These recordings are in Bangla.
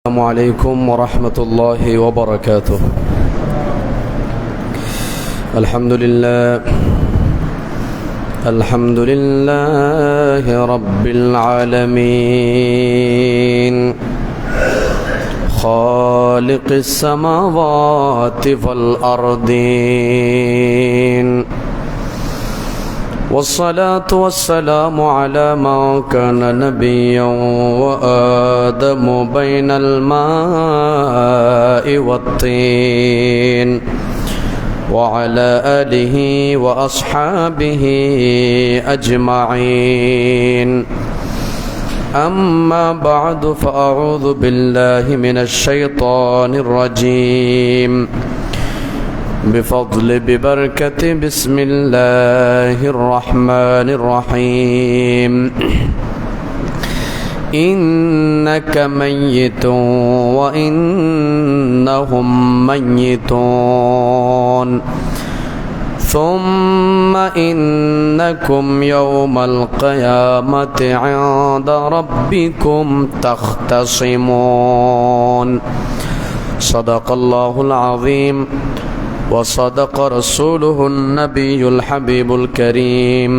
السلام عليكم ورحمة الله وبركاته. الحمد لله رب العالمين خالق السماوات والأرضين، والصلاة والسلام على من كان نبيا وآدم بين الماء والطين، وعلى آله وأصحابه أجمعين. أما بعد، فأعوذ بالله من الشيطان الرجيم ببركة بسم الله الرحمن الرحيم. إنك ميت وإنهم ميتون، ثم إنكم يوم القيامة عند ربكم تختصمون. صدق الله العظيم وصدق رسوله النبي الحبيب الكريم.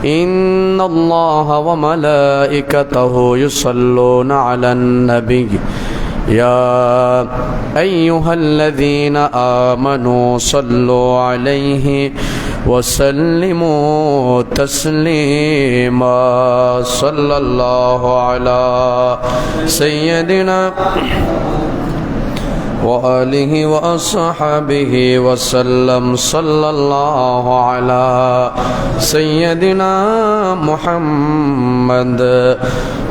إن الله وملائكته يصلون على النبي يا أيها الذين آمنوا صلوا عليه وسلموا تسليما. صلى الله على سيدنا وآله وأصحابه وسلم. صلى الله على سيدنا محمد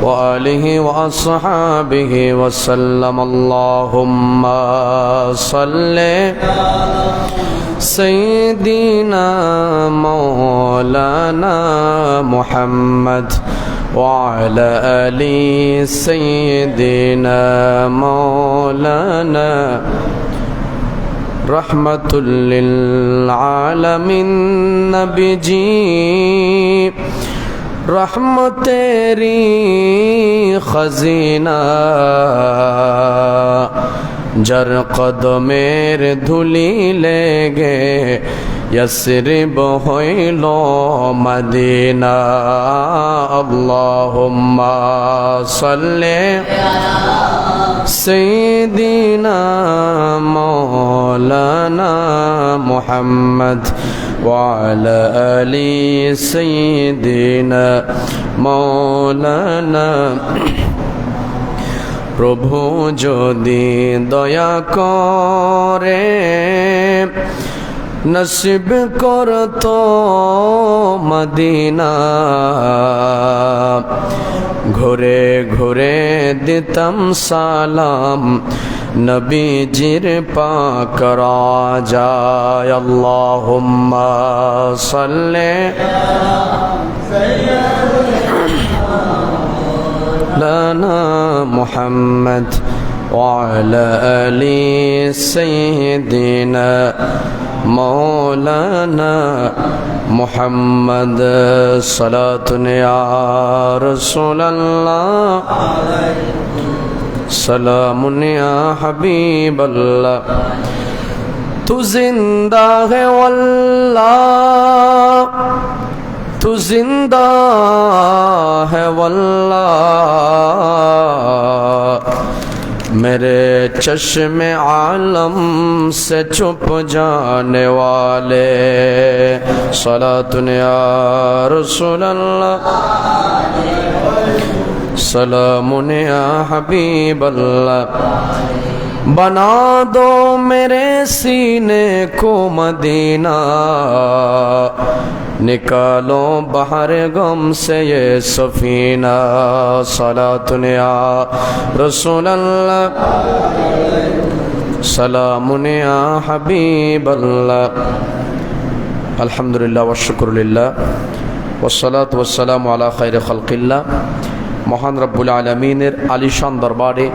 وآله وأصحابه وسلم. اللهم صل سيدنا مولانا محمد وعلى آل سيدنا مولانا رحمة للعالمين نبی جی رحمت تیری خزینہ جر قدمیر دھولی لے گے یسرب ہইল مدینہ. اللهم صل سيدنا مولانا محمد وعلى آل سيدنا مولانا. প্রভু যদি দয়া করে নসিব করতো মদিনা, ঘুরে ঘুরে দিতাম সালাম নবীজির পাক রাজায়. আল্লাহুম্মা সাল্লি লানা মুহাম্মদ وعلى آل سيدنا مولانا محمد. صلاة يا رسول الله، سلام يا حبيب الله. تو زندہ ہے واللہ، تو زندہ ہے واللہ، میرے چشم عالم سے چھپ جانے والے. صلاۃ یا رسول اللہ، سلام یا حبیب اللہ. بنا دو میرے سینے کو مدینہ، نکالو بحر غم سے یہ سفینہ. صلاۃ یا رسول اللہ، سلام یا حبیب اللہ. الحمدللہ والشکر للہ والصلاة والسلام علی خیر خلق اللہ. মহান রব্বুল আলামিনের আলিশান দরবারে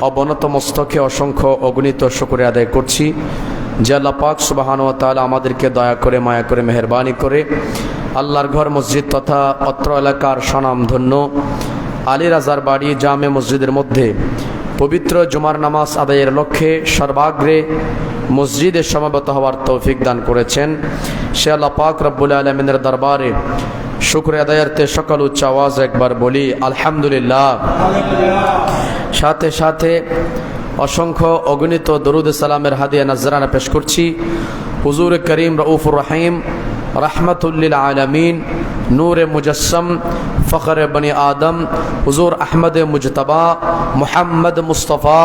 অবনত মস্তকে অসংখ্য অগণিত শুকরিয়া আদায় করছি যে আল্লাহ পাক সুবহানাহু ওয়া তাআলা আমাদেরকে দয়া করে মায়া করে মেহেরবানি করে আল্লাহর ঘর মসজিদ তথা অত্র এলাকার স্বনামধন্য আলী রাজার বাড়ি জামে মসজিদের মধ্যে পবিত্র জুমার নামাজ আদায়ের লক্ষ্যে সর্বাগ্রে মসজিদে সমাবেত হওয়ার তৌফিক দান করেছেন। সে আল্লাহ পাক রব্বুল আলামিনের দরবারে শুকরিয়া আদায়ার্থে সকল উচ্চ আওয়াজ একবার বলি আলহামদুলিল্লাহ। সাথে সাথে অসংখ্য অগণিত দরুদ সালামের হাদিয়া নজরানা পেশ করছি হুজুর করিম রউফুর রহিম রহমতুল্লিল আলামিন নূরে মুজস্সম ফখরে বনি আদম হুজুর আহমদ মুজতবা মুহাম্মদ মুস্তফা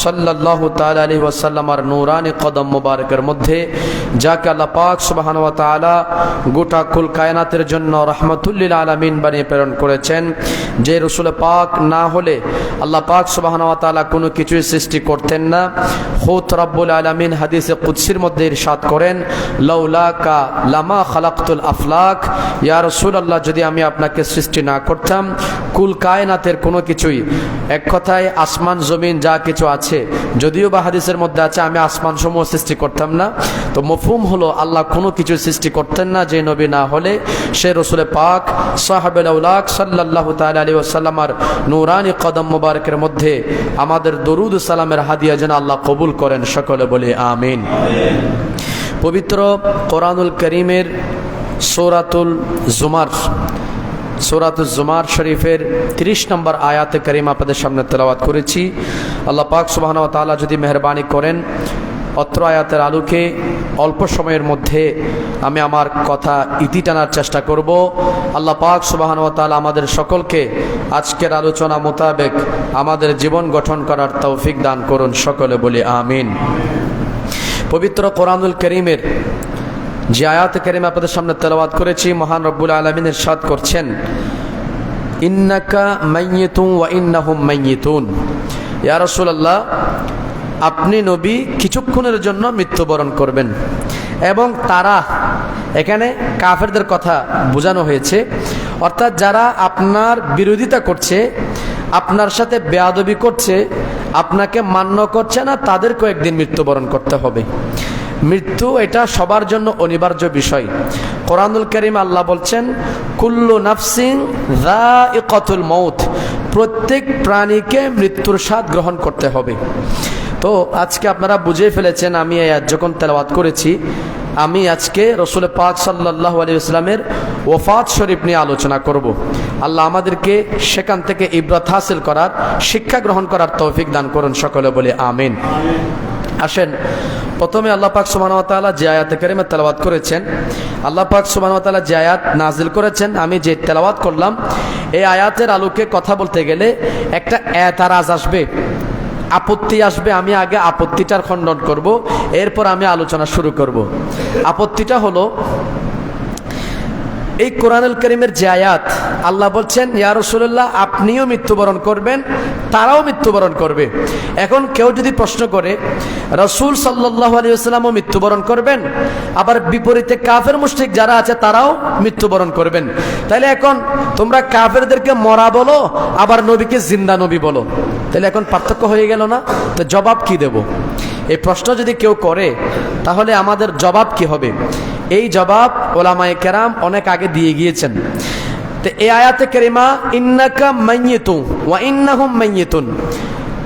সাল্লাল্লাহু তাআলা আলাইহি ওয়াসাল্লামের নূরানি কদম মুবারকের মধ্যে, যাকে আল্লাহ পাক সুবহানাহু ওয়া তাআলা গোটা কুল কায়নাতের জন্য রহমতুল্লিল আলামিন বানিয়ে প্রেরণ করেছেন। যে রাসূল পাক না হলে আল্লাহ পাক সুবহানাহু ওয়া তাআলা কোনো কিছুই সৃষ্টি করতেন না। খুদ রব্বুল আলামিন হাদিসে কুদসির মধ্যে ইরশাদ করেন, লাউলাকা লামা খালাকতুল আফলাক, ইয়া রাসূলুল্লাহ, যদি আমি আপনাকে সৃষ্টি না করতাম কুল কায়নাতের কোনো কিছুই, এক কথায় আসমান জমিন যা কিছু আছে, যদিও বা হাদিসের মধ্যে আছে আমি আসমান সমূহ সৃষ্টি করতাম না, তো মফহুম হলো আল্লাহ কোনো কিছু সৃষ্টি করতেন না যে নবী না হলে। সে রাসূল পাক সাহাবায়ে আউলাক সাল্লাল্লাহু তাআলা আলাইহি ওয়াসাল্লামের নূরানি কদম মুবারকের মধ্যে আমাদের দরুদ সালামের হাদিয়া যেন আল্লাহ কবুল করেন, সকলে বলি আমিন। পবিত্র কোরআনুল কারীমের সূরাতুল জুমার শরীফের 30 নম্বর আয়াতে কারিমা আপনাদের সামনে তেলাওয়াত করেছি। আল্লাহ পাক সুবহানাহু ওয়া তাআলা যদি মেহেরবানি করেন অত্র আয়াতের আলোকে অল্প সময়ের মধ্যে আমি আমার কথা ইতি টানার চেষ্টা করব। আল্লাহ পাক সুবহানাহু ওয়া তাআলা আমাদের সকলকে আজকের আলোচনা মোতাবেক আমাদের জীবন গঠন করার তৌফিক দান করুন, সকলে বলি আমিন। পবিত্র কোরআনুল কারীমের যে আয়াত কারিমা আপনাদের সামনে তেলাওয়াত করেছি, মহান রব্বুল আলামিন ইরশাদ করছেন, ইন্নাকা মাইয়িতুন ওয়া ইন্নাহুম মাইয়িতুন। ইয়া রাসূলুল্লাহ, আপনি নবী কিছুক্ষণের জন্য মৃত্যুবরণ করবেন এবং তারা, এখানে কাফেরদের কথা বোঝানো হয়েছে, অর্থাৎ যারা আপনার বিরোধিতা করছে, আপনার সাথে বেয়াদবি করছে, আপনাকে মান্য করছে না, তাদেরকেও একদিন মৃত্যুবরণ করতে হবে। মৃত্যু এটা সবার জন্য অনিবার্য বিষয়। কোরআনুল কারীম আল্লাহ বলছেন, কুল্লু নাফসিন যায়িকাতুল মউত, প্রত্যেক প্রাণীকে মৃত্যুর স্বাদ গ্রহণ করতে হবে। তো আজকে আপনারা বুঝে ফেলেছেন আমি এই আয়াত যখন তেলাওয়াত করেছি, আমি আজকে রাসূল পাক সাল্লাল্লাহু আলাইহি ওয়াসাল্লামের ওফাত শরীফ নিয়ে আলোচনা করব। আল্লাহ আমাদেরকে সেখান থেকে ইবরাত হাসিল করার, শিক্ষা গ্রহণ করার তৌফিক দান করুন, সকলে বলে আমিন। আসেন, প্রথমে আল্লাহ পাক সুবহানাহু ওয়া তাআলা যে আয়াতে কারিমা তেলাওয়াত করেছেন, আল্লাহ পাক সুবহানাহু ওয়া তাআলা যে আয়াত নাজিল করেছেন, আমি যে তেলাওয়াত করলাম, এই আয়াতের আলোকে কথা বলতে গেলে একটা এতারাজ আসবে, আপত্তি আসবে। আমি আগে আপত্তিটার খণ্ডন করব, এরপর আমি আলোচনা শুরু করব। আপত্তিটা হলো, এই কোরআনুল কারীমের যে আয়াত, আল্লাহ বলছেন ইয়া রাসূলুল্লাহ, আপনিও মৃত্যুবরণ করবেন, তারাও মৃত্যুবরণ করবে। এখন কেউ যদি প্রশ্ন করে রাসূল সাল্লাল্লাহু আলাইহি ওয়াসাল্লামও মৃত্যুবরণ করবেন, আবার বিপরীতে কাফের মুশরিক যারা আছে তারাও মৃত্যুবরণ করবেন, তাহলে এখন তোমরা কাফেরদেরকে মরা বলো, আবার নবীকে জিন্দা নবী বলো, তাহলে এখন পার্থক্য হয়ে গেল না? তো জবাব কি দেব? এই প্রশ্ন যদি কেউ করে তাহলে আমাদের জবাব কি হবে? এই জবাব ওলামায়ে কেরাম অনেক আগে দিয়ে গিয়েছেন। তো এই আয়াতে কারিমা ইন্নাকা মাইয়িতুন ওয়া ইন্নাহুম মাইয়িতুন,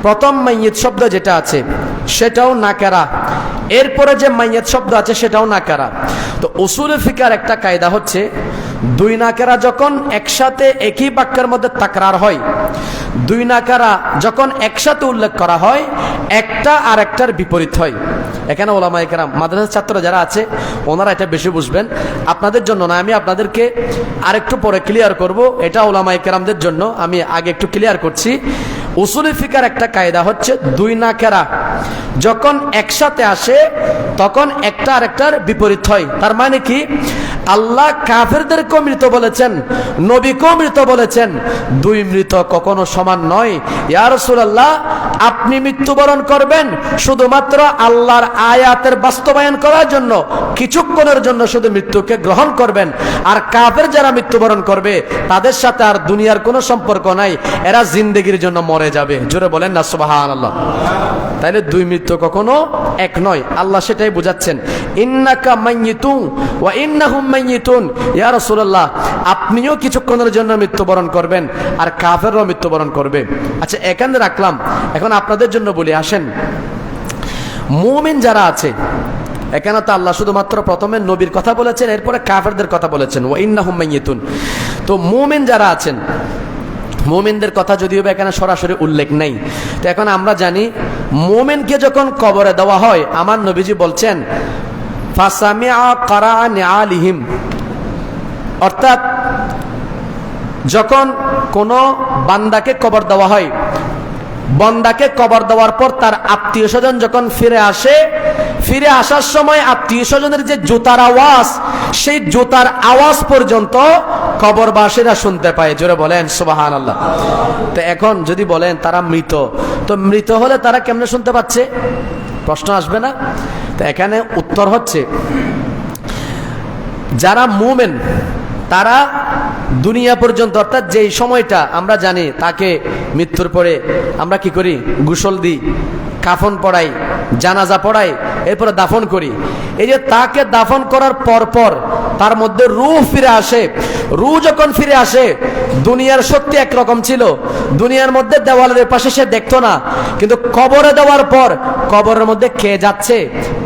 প্রথম মাইয়িত শব্দ যেটা আছে সেটাও নাকারা, এরপরে যে মাইয়িত শব্দ আছে সেটাও নাকারা। তো উসুল ফিকার একটা কায়দা হচ্ছে, দুই নাকারা যখন একসাথে একই বাক্যের মধ্যে তাকরার হয়, দুই নাকারা যখন একসাথে উল্লেখ করা হয়, একটা আর একটার বিপরীত হয়। এখানে ওলামায়ে কেরাম, মাদ্রাসার ছাত্র যারা আছে ওনারা এটা বেশি বুঝবেন, আপনাদের জন্য না, আমি আপনাদেরকে আরেকটু পরে ক্লিয়ার করব, এটা ওলামায়ে কেরামদের জন্য, আমি আগে একটু ক্লিয়ার করছি। উসুলি ফিকার একটা কায়দা হচ্ছে, দুই নাকেরা যখন একসাথে আসে তখন একটা আরেকটার বিপরীত হয়। তার মানে কি, আল্লাহ কাফেরদেরকেও মৃত বলেছেন, নবীকেও মৃত বলেছেন, দুই মৃত কখনো সমান নয়। ইয়া রাসূলুল্লাহ, আপনি মৃত্যুবরণ করবেন শুধুমাত্র আল্লাহর আয়াতের বাস্তবায়ন করার জন্য, কিছুক্ষণের জন্য শুধু মৃত্যুকে গ্রহণ করবেন, আর কাফের যারা মৃত্যুবরণ করবে তাদের সাথে আর দুনিয়ার কোনো সম্পর্ক নাই, এরা জিন্দেগির জন্য মরে যাবে। জোরে বলেন না সুবহানাল্লাহ। তাইলে দুই মৃত্যু কখনো এক নয়, আল্লাহ সেটাই বুঝাচ্ছেন, ইন্নাকা মাইয়িতুন ওয়া ইন্নাহুম মাইয়িতুন, ইয়া রাসূলুল্লাহ আপনিও কিছুক্ষণের জন্য মৃত্যুবরণ করবেন আর কাফেররাও মৃত্যুবরণ করবে। আচ্ছা এখানে রাখলাম, এখন আপনাদের জন্য বলি আসেন, মুমিন যারা আছে, এখানে তো আল্লাহ শুধুমাত্র প্রথমে নবীর কথা বলেছেন, এরপরে কাফেরদের কথা বলেছেন, ওয়া ইন্নাহুম মাইয়িতুন। তো মুমিন যারা আছেন, মুমিনদের কথা যদিও এখানে সরাসরি উল্লেখ নেই, তো এখন আমরা জানি মুমিনকে যখন কবরে দেওয়া হয়, আমার নবীজি বলছেন ফাসামিআ কারা নিআলিহিম, অর্থাৎ যখন কোনো বান্দাকে কবর দেওয়া হয়, বান্দাকে কবর দেওয়ার পর তার আত্মীয় স্বজন যখন ফিরে আসে, ফিরে আসার সময় আত্মীয় স্বজনের যে জুতার আওয়াজ, সেই জুতার আওয়াজ পর্যন্ত কবরবাসীরা শুনতে পায়। জোরে বলেন সুবহানাল্লাহ। তো এখন যদি বলেন তারা মৃত, তো মৃত হলে তারা কেমনে শুনতে পাচ্ছে? প্রশ্ন আসবে না? তো এখানে উত্তর হচ্ছে, যারা মুমিন তারা দুনিয়া পর্যন্ত, অর্থাৎ যেই সময়টা আমরা জানি তাকে মৃত্যুর পরে আমরা কি করি, গোসল দিই, কাফন পড়াই, জানাজা পড়াই, এরপরে দাফন করি। এই যে তাকে দাফন করার পর তার মধ্যে রূহ ফিরে আসে। রূহ যখন ফিরে আসে, দুনিয়ার সত্যি একরকম ছিল, দুনিয়ার মধ্যে দেওয়ালের পাশে সে দেখতো না, কিন্তু কবরে দেওয়ার পর কবরের মধ্যে কে যাচ্ছে,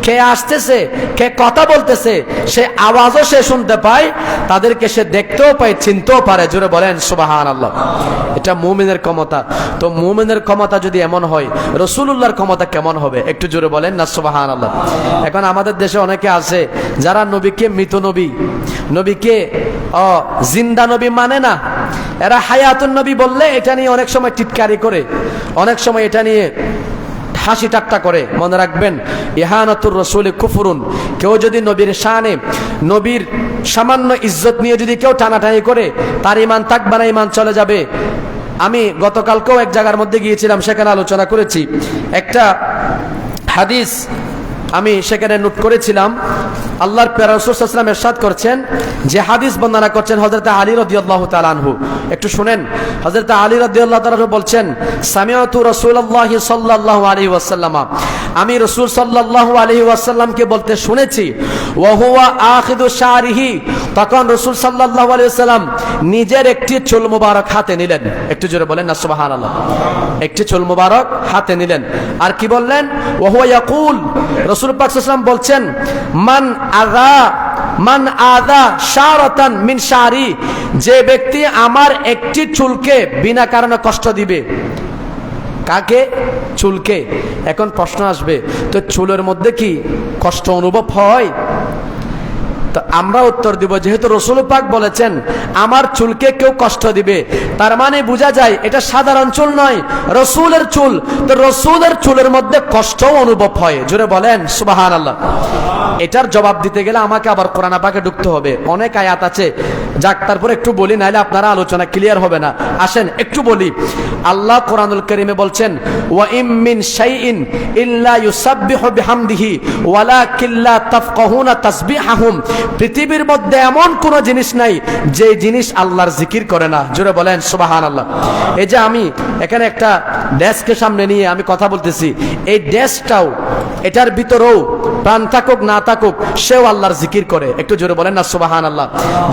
কে আসতেছে, কে কথা বলতেছে, সে আওয়াজও সে শুনতে পায়, তাদেরকে সে দেখতেও পায়, চিনতেও পারে। জোরে বলেন সুবহানাল্লাহ। এটা মুমিনের ক্ষমতা। তো মুমিনের ক্ষমতা যদি এমন হয়, রাসূলুল্লাহর ক্ষমতা কেমন হবে? একটু জোরে বলেন না সুবহানাল্লাহ। এখন আমাদের দেশে অনেকে আছে যারা নবীকে মৃত নবী, নবীকে জিন্দা নবী মানে না। এরা হায়াতুন নবী বললে এটা নিয়ে অনেক সময় টিটকারি করে, অনেক সময় এটা নিয়ে হাসি ঠাট্টা করে। মনে রাখবেন, ইহানাতুর রাসূলি কুফরুন। কেউ যদি নবীর শানে, নবীর সামান্য ইজ্জত নিয়ে যদি কেউ টানাটানি করে, তার ঈমান থাকবে না, ঈমান চলে যাবে। আমি গতকালকেও এক জায়গার মধ্যে গিয়েছিলাম, সেখানে আলোচনা করেছি। একটা হাদিস আমি সেখানে নোট করেছিলাম। আল্লাহর প্রিয় রাসূল সাল্লাল্লাহু আলাইহি ওয়াসাল্লাম ইরশাদ করছেন, যে হাদিস বর্ণনা করছেন হযরত আলী রাদিয়াল্লাহু তাআলা আনহু। একটু শুনেন, হযরত আলী রাদিয়াল্লাহু তাআলা আনহু বলছেন, সামিআতু রাসূলুল্লাহি সাল্লাল্লাহু আলাইহি ওয়াসাল্লাম, আমি রাসূল সাল্লাল্লাহু আলাইহি ওয়াসাল্লামকে বলতে শুনেছি, ওয়া হুয়া আখিযু শারিহি, তখন রাসূল সাল্লাল্লাহু আলাইহি ওয়াসাল্লাম নিজের একটি চুল মুবারক হাতে নিলেন। একটু জোরে বলেন না সুবহানাল্লাহ। একটি চুল মুবারক হাতে নিলেন, আর কি বললেন? ওয়া হুয়া ইয়াকুল, রাসূল পাক সাল্লাল্লাহু আলাইহি ওয়াসাল্লাম বলছেন, মান আযা শারাতান মিন শারি, যে ব্যক্তি আমার একটি চুলকে বিনা কারণে কষ্ট দিবে। কাকে? চুলকে। এখন প্রশ্ন আসবে, তো চুলের মধ্যে কি কষ্ট অনুভব হয়? তো আমরা উত্তর দিব, যেহেতু রাসূল পাক বলেছেন আমার চুলকে কেউ কষ্ট দিবে, তার মানে বোঝা যায় এটা সাধারণ চুল নয়, রাসূলের চুল। তো রাসূলের চুলের মধ্যে কষ্ট অনুভব হয়। জোরে বলেন সুবহানাল্লাহ। এটার জবাব দিতে গেলে আমাকে আবার কোরআন পাকে ঢুকতে হবে, অনেক আয়াত আছে। যাক, তারপর একটু বলি, নাহলে আপনারা আলোচনা ক্লিয়ার হবে না। আসেন একটু বলি। আল্লাহ কোরআনুল কারীমে বলছেন, ওয়া ইম মিন শাইইন ইল্লা ইউসাব্বিহু বিহামদিহি ওয়ালাকিন লা তাফকাহুনা তাসবিহাহুম, পৃথিবীর মধ্যে এমন কোন জিনিস নাই যে জিনিস আল্লাহর জিকির করে না। জোরে বলেন সুবহানাল্লাহ। এই যে আমি এখানে একটা ডেস্কের সামনে নিয়ে আমি কথা বলতেছি, এই ডেস্কটাও, এটার ভিতরেও প্রাণ থাকুক না থাকুক, সেও আল্লাহর জিকির করে। একটু জোরে বলেন না সুবহানাল্লাহ।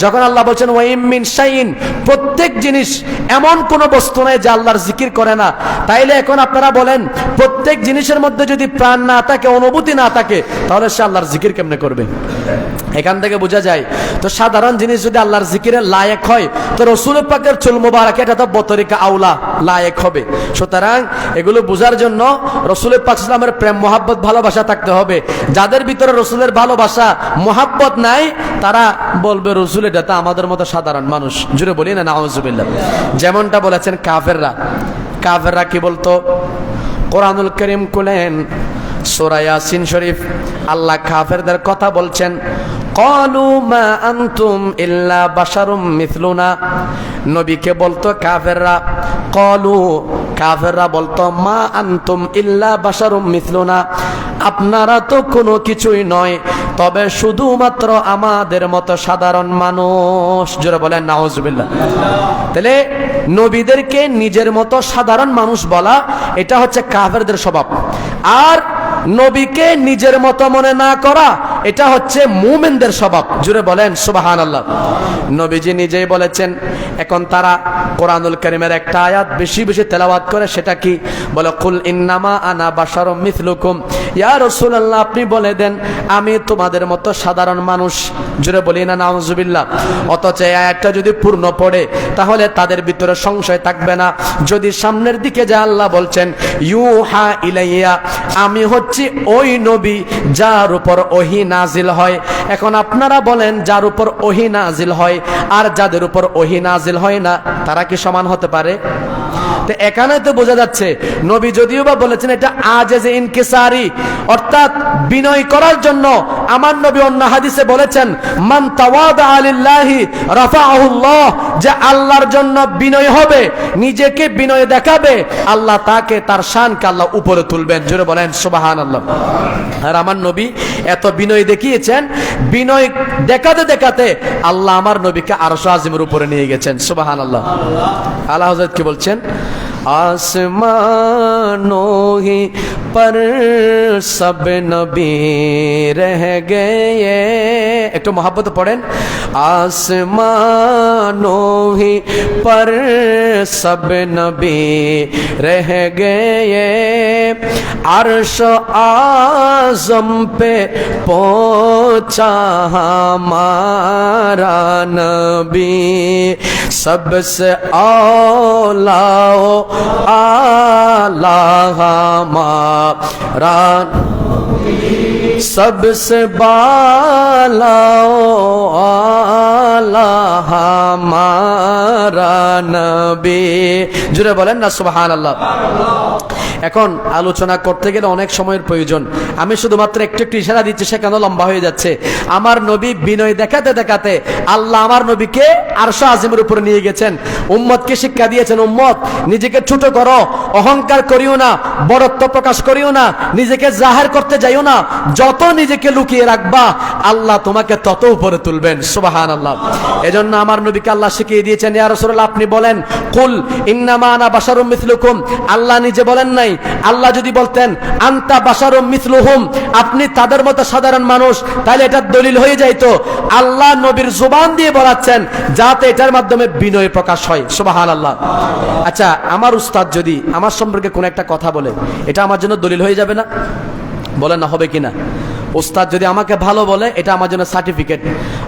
যখন আল্লাহ বলছেন ওয়া ইম মিন শাইইন, প্রত্যেক জিনিস, এমন কোন বস্তু নাই যে আল্লাহর জিকির করে না। তাইলে এখন আপনারা বলেন, প্রত্যেক জিনিসের মধ্যে যদি প্রাণ না থাকে, অনুভূতি না থাকে, তাহলে সে আল্লাহর জিকির কেমনে করবে? এখান থেকে বোঝা যায়, তো সাধারণ জিনিস যদি আল্লাহর জিকিরের লায়েক হয়, তো রাসূল পাকের চুল মুবারক এটা তো বতরিকা আউলা লায়েক হবে। সুতরাং এগুলো বোঝার জন্য রাসূল পাক সাল্লাল্লাহু আলাইহি ওয়াসাল্লামের প্রেম মহব্বত ভালোবাসা থাকতে হবে। যাদের ভিতরে রাসূলের ভালোবাসা মহব্বত নাই, তারা বলবে রাসূল এটা তো আমাদের মতো সাধারণ মানুষ। জুড়ে বলি না নাউযুবিল্লাহ। যেমনটা বলেছেন কাফেররা। কাফেররা কি বলতো? কোরআনুল কারীম খুলেন, সূরা ইয়াসিন শরীফ, আল্লাহ কাফেরদের কথা বলছেন, ক্বালু মা আনতুম ইল্লা বাশারুম মিথলুনা। নবীকে বলতো কাফেররা, ক্বালু, কাফেররা বলতো, মা আনতুম ইল্লা বাশারুম মিথলুনা, আপনারা তো কোনো কিছুই নয়, তবে শুধুমাত্র আমাদের মতো সাধারণ মানুষ। জোরে বলেন নাউযুবিল্লাহ। তাহলে নবীদেরকে নিজের মতো সাধারণ মানুষ বলা, এটা হচ্ছে কাফেরদের স্বভাব। আর নবীকে নিজের মতো মনে না করা, এটা হচ্ছে মুমিনদের স্বভাব। জুড়ে বলেন সুবহানাল্লাহ। নবীজি নিজেই বলেছেন। এখন তারা কোরআনুল কারীমের একটা আয়াত বেশি বেশি তেলাওয়াত করে, সেটা কি? বলে কুল ইন্নামা আনা বাশারুম মিথলুকুম। ইয়া রাসূলুল্লাহ, আপনি বলে দেন আমি তোমাদের মতো সাধারণ মানুষ। জুড়ে বলি না নাউজুবিল্লাহ। অথচ এই আয়াতটা যদি পূর্ণ পড়ে তাহলে তাদের ভিতরে সংশয় থাকবে না। যদি সামনের দিকে যা আল্লাহ বলছেন ইউহা ইলাইয়া, আমি হচ্ছি ওই নবী যার উপর ওহী নাজিল হয়। এখন আপনারা বলেন যার উপর ওহী নাজিল হয় আর যাদের উপর ওহী নাজিল হয় না, তারা কি সমান হতে পারে? তো এখানে তো বোঝা যাচ্ছে নবী যদিও বা বলেছেন এটা আজেজে ইনকিসারি, অর্থাৎ বিনয় করার জন্য। আমার নবী অন্য হাদিসে বলেছেন মান তাওয়াদা লিল্লাহি রাফাআহুল্লাহ, যে আল্লাহর জন্য বিনয় হবে, নিজেকে বিনয় দেখাবে, আল্লাহ তাকে তার শানকে আল্লাহ উপরে তুলবেন। জোরে বলেন সুবহানাল্লাহ। আর আমার নবী এত বিনয় দেখিয়েছেন, বিনয় দেখাতে দেখাতে আল্লাহ আমার নবীকে আরশ আজিমের উপরে নিয়ে গেছেন। সুবহানাল্লাহ। আলা হযরত কি বলছেন? आसमानों ही पर सब नबी रह गए। एक तो मोहब्बत पढ़ें। आसमानों ही पर सब नबी रह गए, अर्श आज़म पे पहुंचा हमारा नबी, सबसे औलाओ आला हमारा, सबसे बालाओ आला हमारा नबी। जुड़े बोलें ना सुबहानाल्लाह। এখন আলোচনা করতে গেলে অনেক সময়ের প্রয়োজন। আমি শুধুমাত্র একটু একটু ইশারা দিচ্ছি, সেখানে লম্বা হয়ে যাচ্ছে। আমার নবী বিনয় দেখাতে দেখাতে আল্লাহ আমার নবীকে আরশ আজিমের উপরে নিয়ে গেছেন। উম্মতকে শিক্ষা দিয়েছেন, উম্মত নিজেকে ছোট করো, অহংকার করিও না, বড়ত্ব প্রকাশ করিও না, নিজেকে জাহির করতে যাইও না। যত নিজেকে লুকিয়ে রাখবা আল্লাহ তোমাকে তত উপরে তুলবেন। সুবহানাল্লাহ। এজন্য আমার নবীকে আল্লাহ শিখিয়ে দিয়েছেন, ইয়া রাসূলুল্লাহ আপনি বলেন কুল ইন্নামা আনা বাশারুম মিথলুকুম। আল্লাহ নিজে বলেন নাই। আল্লাহ যদি বলতেন আনতা বাশারুম মিথলুহুম, আপনি তাদের মতো সাধারণ মানুষ, তাহলে এটা দলিল হয়ে যাইতো। আল্লাহ নবীর জবান দিয়ে বলাচ্ছেন যাতে এটার মাধ্যমে বিনয় প্রকাশ হয়। সুবহানাল্লাহ। আচ্ছা, আমার উস্তাদ যদি আমার সম্পর্কে কোন একটা কথা বলে, এটা আমার জন্য দলিল হয়ে যাবে না? বলেন না, হবে কিনা? উস্তাদ যদি আমাকে ভালো বলে, এটা আমার জন্য সার্টিফিকেট।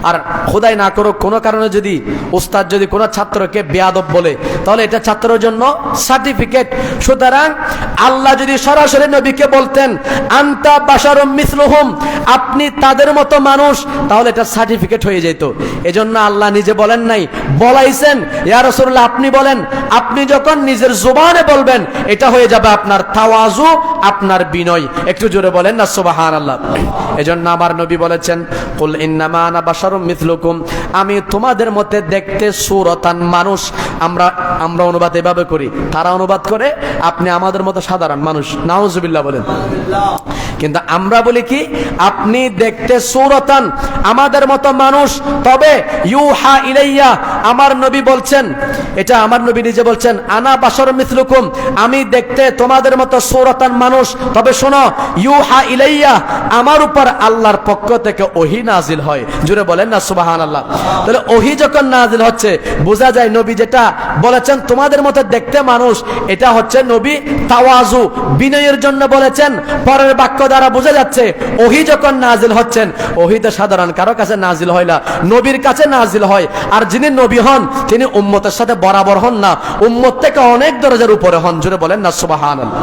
আর খোদাই না করুক কোনো কারণে যদি উস্তাদ যদি কোনো ছাত্রকে বেয়াদব বলে, তাহলে এটা ছাত্রের জন্য সার্টিফিকেট। সুতরাং আল্লাহ যদি সরাসরি নবীকে বলতেন আনতা বাশারুম মিথলুহুম, আপনি তাদের মতো মানুষ, তাহলে এটা সার্টিফিকেট হয়ে যেত। এজন্য আল্লাহ নিজে বলেন নাই, বলাইছেন ইয়া রাসূলুল্লাহ আপনি বলেন। আপনি যখন নিজের জবানে বলবেন, এটা হয়ে যাবে আপনার তাওয়াজু, আপনার বিনয়। একটু জোরে বলেন না সুবহানাল্লাহ। এজন্য আমার নবী বলেছেন কুল ইন্নামা আনা বাশারুম মিথলুকুম, আমি তোমাদের মধ্যে দেখতে সূরাতান মানুষ। আমরা অনুবাদ এভাবে করি, তারা অনুবাদ করে আপনি আমাদের মতো সাধারণ মানুষ। নাউজুবিল্লাহ বলেন। কিন্তু আমরা বলি কি, আপনি দেখতে সূরাতান, আমাদের মতো মানুষ, তবে ইউহা ইলাইয়া, আমার নবী বলছেন, এটা আমার নবী নিজে বলছেন আনা বাশারুম মিথলুকুম, আমি দেখতে তোমাদের মতো সূরাতান মানুষ, তবে শোনো ইউহা ইলাইয়া, আমার উপর আল্লাহর পক্ষ থেকে ওহী নাজিল হয়। জুড়ে বলেন না সুবহানাল্লাহ। তাহলে ওহী যখন নাজিল হচ্ছে, বোঝা যায় নবী যেটা বলেছেন তোমাদের মতো দেখতে মানুষ, এটা হচ্ছে নবী তাওয়াজু, বিনয়ের জন্য বলেছেন। পরের বাক্য দ্বারা বোঝা যাচ্ছে ওহী যখন নাজিল হচ্ছেন, ওহী তো সাধারণ কারো কাছে নাজিল হয় না, নবীর কাছে নাজিল হয়। আর যিনি নবী হন তিনি উম্মতের সাথে বরাবর হন না, উম্মত থেকে অনেক দরজার উপরে হন। জুড়ে বলেন না সুবহানাল্লাহ।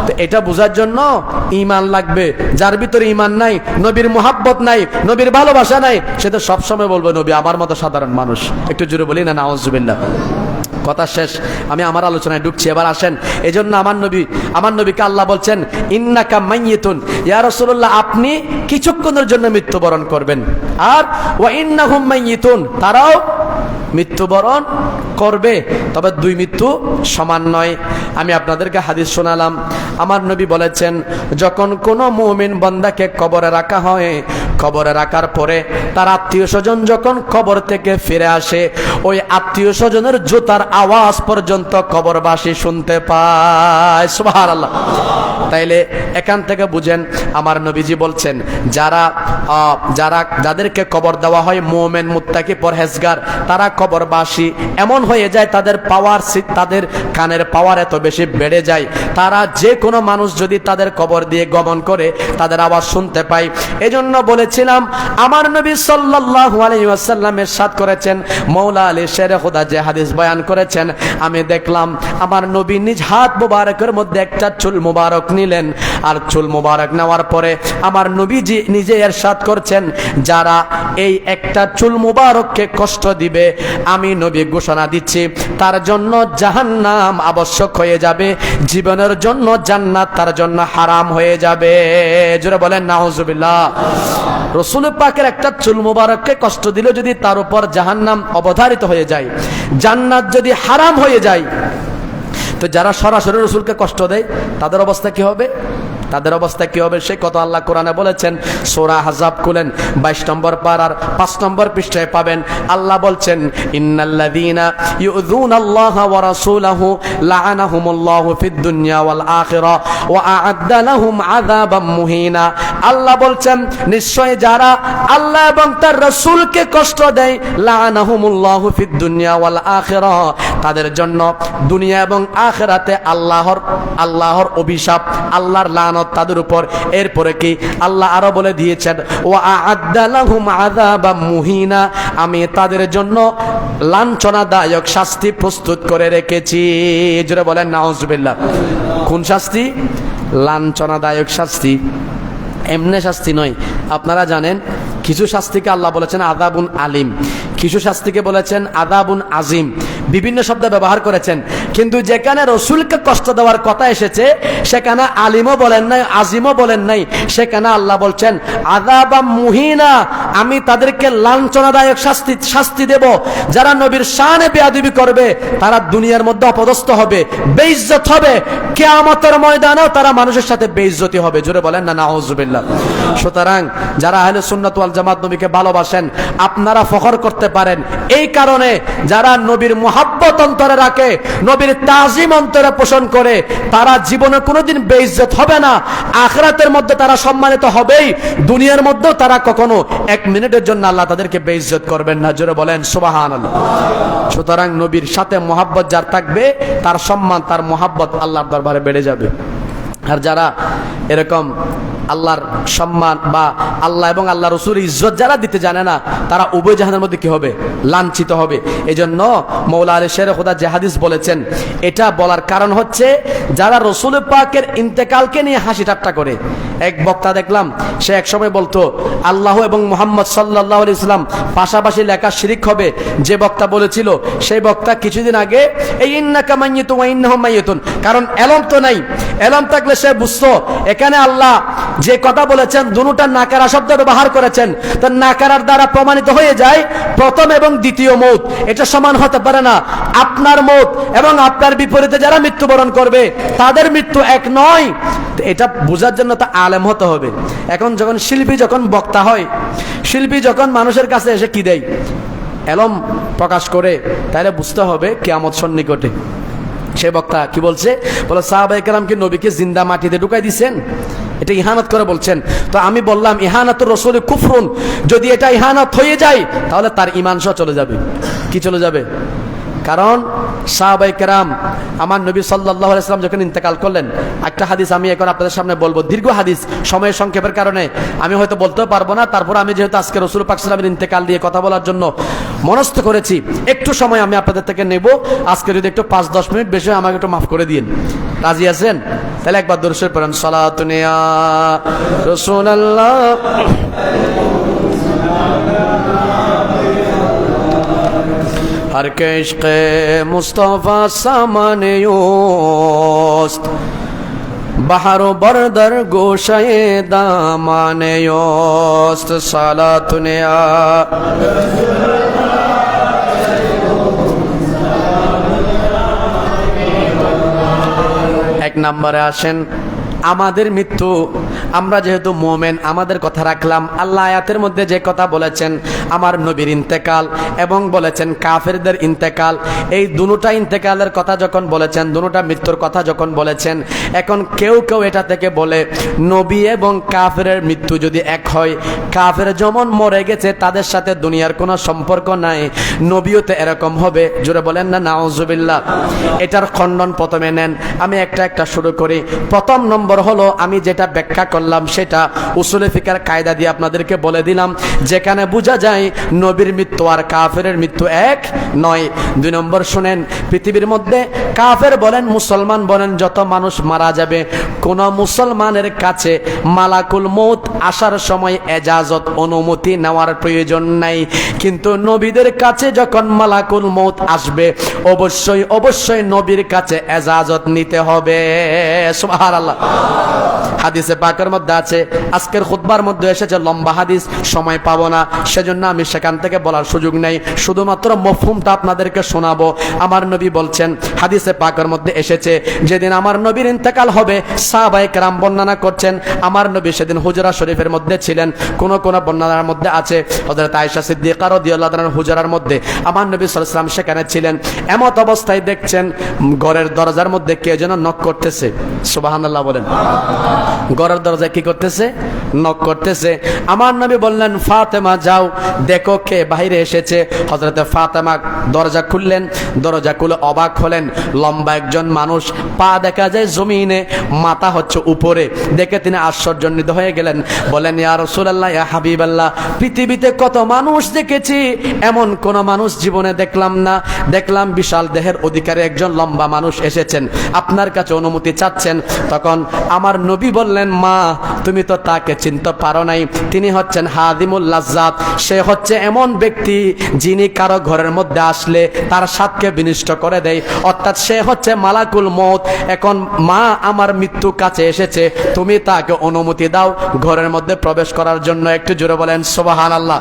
তো এটা বোঝার জন্য ঈমান লাগবে। যার ভিতরে ঈমান নাই, নবীর মুহাব্বত নাই, নবীর ভালোবাসা নাই, সে তো সবসময় বলবে নবী আমার মতো সাধারণ মানুষ। একটু জোরে বলি না নাউজুবিল্লাহ। কথা শেষ, আমি আমার আলোচনায় ঢুকছি। এবার আসেন। এজন্য আমার নবীকে আল্লাহ বলছেন ইন্নাকা মাইয়িতুন, ইয়া রাসূলুল্লাহ আপনি কিছুক্ষণের জন্য মৃত্যুবরণ করবেন, আর ওয়া ইন্নাহুম মাইয়িতুন, তারাও মৃত্যুবরণ করবে, তবে দুই মৃত্যু সমান নয়। আমি আপনাদেরকে হাদিস শোনালাম। আমার নবী বলেছেন যখন কোনো মুমিন বান্দাকে কবরে রাখা হয়, কবরে রাখার পরে তার আত্মীয় স্বজন যখন কবর থেকে ফিরে আসে, ওই আত্মীয় স্বজনের জুতার আওয়াজ পর্যন্ত কবরবাসী শুনতে পায়। সুবহানাল্লাহ। তাইলে এখান থেকে বুঝেন আমার নবীজি বলছেন যাদেরকে কবর দেওয়া হয় মুমিন মুত্তাকি পরহেজগার, তারা কবরবাসী এমন হয়ে যায় তাদের পাওয়ার, তাদের কানের পাওয়ার এত বেশি বেড়ে যায়, তারা যে কোনো মানুষ যদি তাদের কবর দিয়ে গমন করে তাদের আওয়াজ শুনতে পায়। এজন্য বলেছিলাম আমার নবী সাল্লাল্লাহু আলাইহি ওয়াসাল্লাম ইরশাদ করেছেন, মওলা আলী শেরে খুদা যে হাদিস বয়ান করেছেন, আমি দেখলাম আমার নবী নিজ হাত মুবারকের মধ্যে একটা চুল মুবারক নিলেন, আর চুল মুবারক নেওয়ার পরে আমার নবীজি নিজে ইরশাদ করছেন, যারা এই একটা চুল মুবারককে কষ্ট দিবে আমি নবী ঘোষণা দিচ্ছি তার জন্য জাহান্নাম আবশ্যক হয়ে যাবে, জীবনের জন্য জান্নাত তার জন্য হারাম হয়ে যাবে। জোরে বলেন নাউজুবিল্লাহ। রাসূল পাকের একটা চুল মুবারককে কষ্ট দিলে যদি তার উপর জাহান্নাম অবধারিত হয়ে যায়, জান্নাত যদি হারাম হয়ে যায়, তো যারা সরাসরি রাসূলকে কষ্ট দেয় তাদের অবস্থা কি হবে? তাদের অবস্থা কি হবে সে কথা আল্লাহ কোরআনে বলেছেন। সূরা আহজাব খুলেন 22 নম্বর পারার 5 নম্বর পৃষ্ঠায় পাবেন। আল্লাহ বলছেন, ইন্নাল্লাযীনা ইউযুনাল্লাহা ওয়া রাসূলাহু লাআনাহুমুল্লাহু ফিদ দুনিয়া ওয়াল আখিরাহ ওয়া আ'আদ্দা লাহুম আযাবাম মুহিনা। আল্লাহ বলছেন, নিশ্চয় যারা আল্লাহ এবং তার রাসূলকে কষ্ট দেয়, লাআনাহুমুল্লাহু ফিদ দুনিয়া ওয়াল আখিরাহ, তাদের জন্য দুনিয়া এবং আখিরাতে আল্লাহর অভিশাপ, আল্লাহর লানত তাদের উপর। এরপরে কি আল্লাহ আরো বলে দিয়েছেন, ওয়া আ'আদ্দা লাহুম আযাবাম মুহিনা, আমি তাদের জন্য লাঞ্ছনাদায়ক শাস্তি প্রস্তুত করে রেখেছি। জোরে বলেন নাউজুবিল্লাহ। কোন শাস্তি? লাঞ্ছনাদায়ক শাস্তি, এমনি শাস্তি নয়। আপনারা জানেন কিছু শাস্তিকে আল্লাহ বলেছেন আযাবুন আলিম, কিছু শাস্তিকে বলেছেন আযাবুন আজিম, বিভিন্ন শব্দ ব্যবহার করেছেন। কিন্তু যেখানে রাসূলকে কষ্ট দেওয়ার কথা এসেছে সেখানে আলিমও বলেন নাই, আজিমও বলেন নাই, সেখানে আল্লাহ বলছেন আযাবাম মুহিনা, আমি তাদেরকে লাঞ্ছনাদায়ক শাস্তি দেব। যারা নবীর শানে বেয়াদবি করবে তারা দুনিয়ার মধ্যে অপদস্থ হবে, বেইজ্জত হবে, কিয়ামতের ময়দানেও তারা মানুষের সাথে বেইজ্জতি হবে। জোরে বলেন না নাউজুবিল্লাহ। সুতরাং যারা আহলে সুন্নাত ওয়াল জামাত নবীকে ভালোবাসেন আপনারা ফখর করতে পারেন। এই কারণে যারা নবীর মুহাব্বত অন্তরে রাখে, নবীর তাজিম অন্তরে পোষণ করে, তারা জীবনে কোনোদিন বেইজ্জত হবে না, আখিরাতের মধ্যে তারা সম্মানিত হবেই, দুনিয়ার মধ্যেও তারা কখনো এক মিনিটের জন্য আল্লাহ তাদেরকে বেইজ্জত করবেন না। জোরে বলেন সুবহানাল্লাহ। সুতরাং নবীর সাথে মুহাব্বত যার থাকবে তার সম্মান, তার মুহাব্বত আল্লাহর দরবারে বেড়ে যাবে। আর যারা এরকম আল্লাহর সম্মান বা আল্লাহ এবং আল্লাহ রসুল ইজ্জত যারা দিতে জানে না, তারা উভয় জাহানের মধ্যে কি হবে? লাঞ্ছিত হবে। এই জন্য মওলা আলী শেরে খুদা যে হাদিস বলেছেন, এটা বলার কারণ হচ্ছে যারা রসুল পাকের ইন্তেকালকে নিয়ে হাসি ঠাট্টা করে। এক বক্তা দেখলাম সে এক সময় বলতো আল্লাহ এবং মুহাম্মদ সাল্লাল্লাহু আলাইহি ওয়াসাল্লাম পাশাপাশি লেখা শিরিক হবে। যে বক্তা বলেছিল সেই বক্তা কিছুদিন আগে এই ইন্নাকা মাইয়িতুন ওয়া ইন্নাহুম মাইয়িতুন, কারণ এলম তো নাই, এলম থাকলে সে বুঝতো এখানে আল্লাহ যে কথা বলেছেন দুটোটা নাকারা শব্দ ব্যবহার করেছেন, তো নাকারার দ্বারা প্রমাণিত হয়ে যায় প্রথম এবং দ্বিতীয় মৌত এটা সমান হতে পারে না। আপনার মৌত এবং আপনার বিপরীতে যারা মৃত্যুবরণ করবে তাদের মৃত্যু এক নয়। এটা বোঝার জন্য তো আলেম হতে হবে। এখন যখন শিল্পী যখন বক্তা হয়, শিল্পী যখন মানুষের কাছে এসে কি দেয়? এলম প্রকাশ করে, তাহলে বুঝতে হবে কিয়ামত সন্নিকটে। সে বক্তা কি বলছে? বলে সাহাবায়ে কেরাম কি নবীকে জিন্দা মাটিতে ঢুকাই দিয়েছেন? এটা ইহানত করে বলছেন। তো আমি বললাম ইহানাতুর রাসূলি কুফরুন, যদি এটা ইহানত হয়ে যায় তাহলে তার ঈমান সহ চলে যাবে। কি চলে যাবে? কারণ সাহাবায়ে কেরাম আমার নবী সাল্লাল্লাহু আলাইহি ওয়াসাল্লাম যখন ইন্তেকাল করলেন, একটা হাদিস আমি এখন আপনাদের সামনে বলবো, দীর্ঘ হাদিস, সময়ের সংক্ষেপের কারণে আমি হয়তো বলতেও পারবো না। তারপর আমি যেহেতু আজকে রাসূল পাক সাল্লাল্লাহু আলাইহি ওয়াসাল্লামের ইন্তেকাল দিয়ে কথা বলার জন্য মনস্থ করেছি, একটু সময় আমি আপনাদের থেকে নেব। আজকে যদি একটু 5-10 মিনিট বেশি হয় আমাকে একটু মাফ করে দিন। রাজি আছেন? তাহলে একবার দরুদ শরীফ পড়েন, সালাতুন ইয়া রাসূলুল্লাহ। हर के इश्क़ मुस्तफ़ा सामने योस्त, बहारो बरदर गोशाए दामाने योस्त, सालातुन या एक नंबरे आसेन আমাদের মৃত্যু, আমরা যেহেতু মোমেন আমাদের কথা রাখলাম। আল্লাহ আয়াতের মধ্যে যে কথা বলেছেন আমার নবীর ইন্তেকাল এবং বলেছেন কাফেরদের ইন্তেকাল, এই দুটোটা ইন্তেকালের কথা যখন বলেছেন, দুটোটা মৃত্যুর কথা যখন বলেছেন, এখন কেউ কেউ এটা থেকে বলে নবী এবং কাফেরের মৃত্যু যদি এক হয়, কাফের যেমন মরে গেছে তাদের সাথে দুনিয়ার কোনো সম্পর্ক নাই, নবীও তো এরকম হবে। জোরে বলেন না নাউজুবিল্লাহ। এটার খণ্ডন প্রথমে নেন, আমি একটা একটা শুরু করি। প্রথম নম্বর হলো আমি যেটা ব্যাখ্যা করলাম সেটা উসুলে ফিকার কায়দা দিয়ে আপনাদেরকে বলে দিলাম, যেখানে বোঝা যায় নবীর মৃত্যু আর কাফেরের মৃত্যু এক নয়। 2 নম্বর শুনেন, পৃথিবীর মধ্যে কাফের বলেন মুসলমান বলেন যত মানুষ মারা যাবে, কোন মুসলমানের কাছে মালাকুল মউত আসার সময় এজাজত অনুমতি নেওয়ার প্রয়োজন নাই, কিন্তু নবীদের কাছে যখন মালাকুল মউত আসবে অবশ্যই অবশ্যই নবীর কাছে এজাজত নিতে হবে। সুবহানাল্লাহ। হাদিসে পাকের মধ্যে আছে, আজকের খুতবার মধ্যে এসেছে লম্বা হাদিস, সময় পাবো না, সেজন্য আমি সেখান থেকে বলার সুযোগ নেই, শুধুমাত্র মফহুমটা আপনাদেরকে শোনাবো। আমার নবী বলছেন, হাদিসে পাকের মধ্যে এসেছে, যেদিন আমার নবীর ইন্তেকাল হবে, সাহাবায়ে কেরাম বর্ণনা করছেন আমার নবী সেদিন হুজরা শরীফের মধ্যে ছিলেন। কোন কোন বর্ণনার মধ্যে আছে হযরত আয়েশা সিদ্দিকা রাদিয়াল্লাহু তাআলার হুজরার মধ্যে আমার নবী সাল্লাল্লাহু আলাইহি ওয়াসাল্লাম সেখানে ছিলেন। এমত অবস্থায় দেখছেন ঘরের দরজার মধ্যে কে যেন নক করতেছে। সুবহানাল্লাহ বলেন। ঘরের দরজায় কি করতেছে? নক করতেছে। আমার নবী বললেন, ফাতেমা যাও দেখো কে বাইরে এসেছে। হযরতে ফাতেমা দরজা খুললেন, দরজা খুলে অবাক হলেন, লম্বা একজন মানুষ, পা দেখা যায় জমিনে, মাথা হচ্ছে উপরে, দেখে তিনি আশ্চর্যান্বিত হয়ে গেলেন। বলেন, ইয়া রাসূলুল্লাহ, ইয়া হাবিবাল্লাহ, পৃথিবীতে কত মানুষ দেখেছি, এমন কোন মানুষ জীবনে দেখলাম না। দেখলাম বিশাল দেহের অধিকারী একজন লম্বা মানুষ এসেছেন, আপনার কাছে অনুমতি চাচ্ছেন। তখন আমার নবী বললেন, মা তুমি তো তাকে চিনতে পারো নাই, তিনি হচ্ছেন হাদিমুল লাজ্জাত। সে হচ্ছে এমন ব্যক্তি যিনি কারো ঘরের মধ্যে আসলে তার স্বাদকে বিনষ্ট করে দেয়, অর্থাৎ সে হচ্ছে মালাকুল মউত। এখন মা আমার মৃত্যু কাছে এসেছে, তুমি তাকে অনুমতি দাও ঘরের মধ্যে প্রবেশ করার জন্য। একটু জোরে বলেন সুবহানাল্লাহ।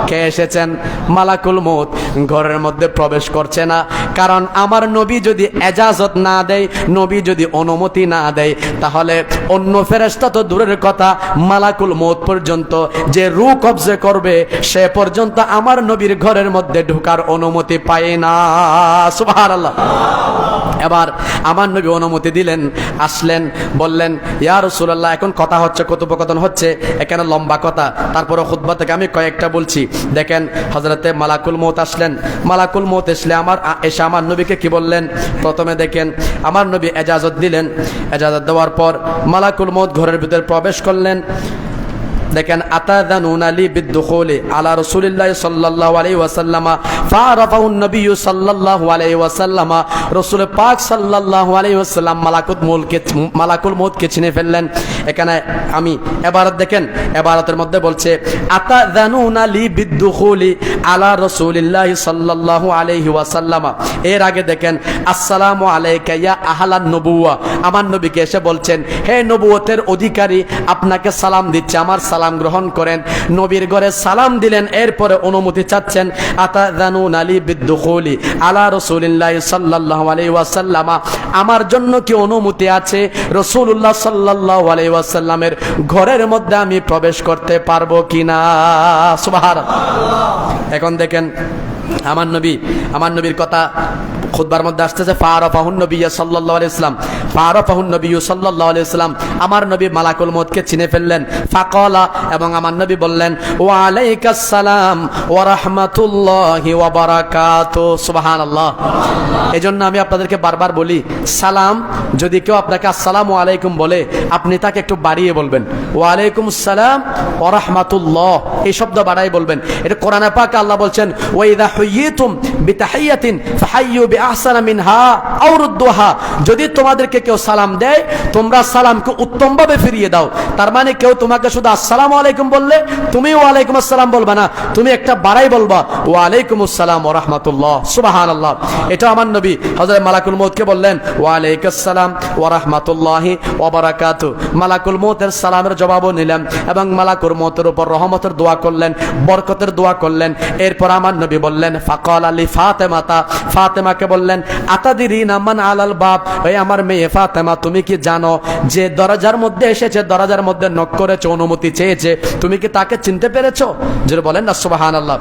কে এসেছেন? মালাকুল মউত। ঘরের মধ্যে প্রবেশ করছে না, কারণ আমার নবী যদি এজাজত না দেয়, নবী যদি অনুমতি না দেয়, তাহলে অন্য ফেরেশতা তো দূরের কথা, মালাকুল মউত পর্যন্ত যে রূহ কবজে করবে সে পর্যন্ত আমার নবীর ঘরের মধ্যে ঢোকার অনুমতি পায় না। সুবহানাল্লাহ। এবার আমার নবী অনুমতি দিলেন, আসলেন, বললেন, ইয়া রাসূলুল্লাহ, এখন কথা হচ্ছে, কথোপকথন হচ্ছে, এখানে লম্বা কথা, তারপরে খুতবা থেকে আমি কয়েকটা বলছি। দেখেন হযরতে মালাকুল মউত আসলেন। মালাকুল মউত এসে আমার নবীকে কি বললেন? প্রথমে দেখেন আমার নবী এজাজত দিলেন। এজাজত দেওয়ার পর মালাকুল মউত ঘরের ভিতরে প্রবেশ করলেন। দেখেন, আতাযানুনা লি বিদুখুলি আলা রাসূলিল্লাহ সাল্লাল্লাহু আলাইহি ওয়াসাল্লাম ফারাফাহু নবী সাল্লাল্লাহু আলাইহি ওয়াসাল্লাম। রাসূল পাক সাল্লাল্লাহু আলাইহি ওয়াসাল্লাম মালাকুল মউতকে চিনে ফেললেন। এখানে আমি ইবারত দেখেন, ইবারতের মধ্যে বলছে আতাযানুনা লি বিদুখুলি আলা রাসূলিল্লাহ সাল্লাল্লাহু আলাইহি ওয়াসাল্লাম। এর আগে দেখেন, আসসালামু আলাইকা ইয়া আহলান নবুওয়া। আমার নবীকে এসে বলছেন, হে নবুয়তের অধিকারী, আপনাকে সালাম দিচ্ছে, আমার সালাম গ্রহণ করেন। নবীর ঘরে সালাম দিলেন, এরপরে অনুমতি চাচ্ছেন। আতাযানুনা লি বিদুখুলি আলা রাসূলিল্লাহ সাল্লাল্লাহু আলাইহি ওয়াসাল্লাম, আমার জন্য কি অনুমতি আছে রাসূলুল্লাহ সাল্লাল্লাহু আলাইহি ওয়াসাল্লামের ঘরের মধ্যে আমি প্রবেশ করতে পারবো কিনা? সুবহানাল্লাহ। এখন দেখেন আমার নবীর কথা খুতবার মধ্যে আসতেছে, ফারাফাহুন নবী সাল্লাল্লাহু আলাইহি ওয়াসাল্লাম, ফারাফাহুন নবী সাল্লাল্লাহু আলাইহি ওয়াসাল্লাম। আমার নবী মালাকুল মউতকে চিনে ফেললেন। ফাকালা, এবং আমার নবী বললেন, ওয়া আলাইকাস সালাম ওয়া রাহমাতুল্লাহি ওয়া বারাকাতুহু। সুবহানাল্লাহ। এজন্য আমি আপনাদেরকে বারবার বলি, সালাম যদি কেউ আপনাকে আসসালামু আলাইকুম বলে, আপনি তাকে একটু বাড়িয়ে বলবেন, ওয়া আলাইকুমুস সালাম ওয়া রাহমাতুল্লাহ, এই শব্দ বাড়াই বলবেন। এটা কোরআনে পাকে আল্লাহ বলছেন, ওয়া ইযা হুয়িতুম বিতাহিয়াতিন ফাহাইয়ু বিআহসানা মিনহা আও রুদ্দুহা। যদি তোমাদেরকে কেউ সালাম দেয়, তোমরা সালামকে উত্তমভাবে ফিরিয়ে দাও। তার মানে কেউ তোমাকে শুধু আসসালামু আলাইকুম বললে তুমি ওয়া আলাইকুম আসসালাম বলবা না, তুমি একটা বাড়াই বলবা, ওয়া আলাইকুমুস সালাম ওয়া রাহমাতুল্লাহ। সুবহানাল্লাহ। এটা আমার নবী হযরত মালাকুল মউতকে বললেন, ওয়া আলাইকাস সালাম ওয়া রাহমাতুল্লাহি ওয়া বারাকাতুহু। মালাকুল মউতের সালামের জবাবও নিলেন এবং মালাকুল মউতের উপর রহমতের দোয়া করলেন, বরকতের দোয়া করলেন। এরপর আমার নবী বললেন, ফাকালা লি ফাতেমাতা, ফাতেমাকে বললেন, আতাদিরিনা মান আলাল বাব, এই আমার মেয়ে ফাতেমা, তুমি কি জানো যে দরজার মধ্যে এসেছে, দরজার মধ্যে নক করেছে, অনুমতি চেয়েছে, তুমি কি তাকে চিনতে পেরেছো? যারা বলেন না সুবহানাল্লাহ।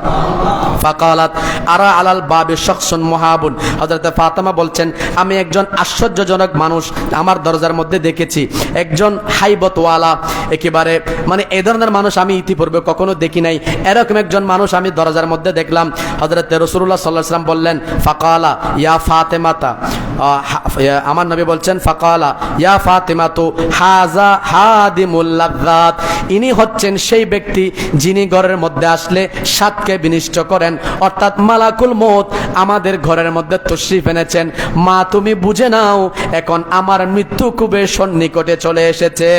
ফাকালাত আরা আলাল বাবি শাখসুন মুহাবুন, হযরত ফাতেমা বলছেন, আমি একজন আশ্চর্যজনক মানুষ আমার দরজার মধ্যে দেখেছি, একজন হাইবতওয়ালা, একেবারে মানে এই ধরনের মানুষ আমি ইতিপূর্বে কখনো দেখি নাই, এরকম একজন মানুষ আমি দরজার মধ্যে দেখলাম। হযরত রাসূলুল্লাহ সাল্লাল্লাহু আলাইহি ওয়াসাল্লাম বললেন, ফাকালা ইয়া ফাতেমাতা, আমার নবী বলছেন, ফাকালা ইয়া ফাতেমাতু হাযা হাদিমুল লাযযাত, ইনি হচ্ছেন সেই ব্যক্তি যিনি ঘরের মধ্যে আসলে স্বাদকে বিনষ্ট করেন, অর্থাৎ মালাকুল মউত আমাদের ঘরের মধ্যে তশরিফ এনেছেন। মা তুমি বুঝে নাও, এখন আমার মৃত্যু খুবই সন্নিকটে চলে এসেছে।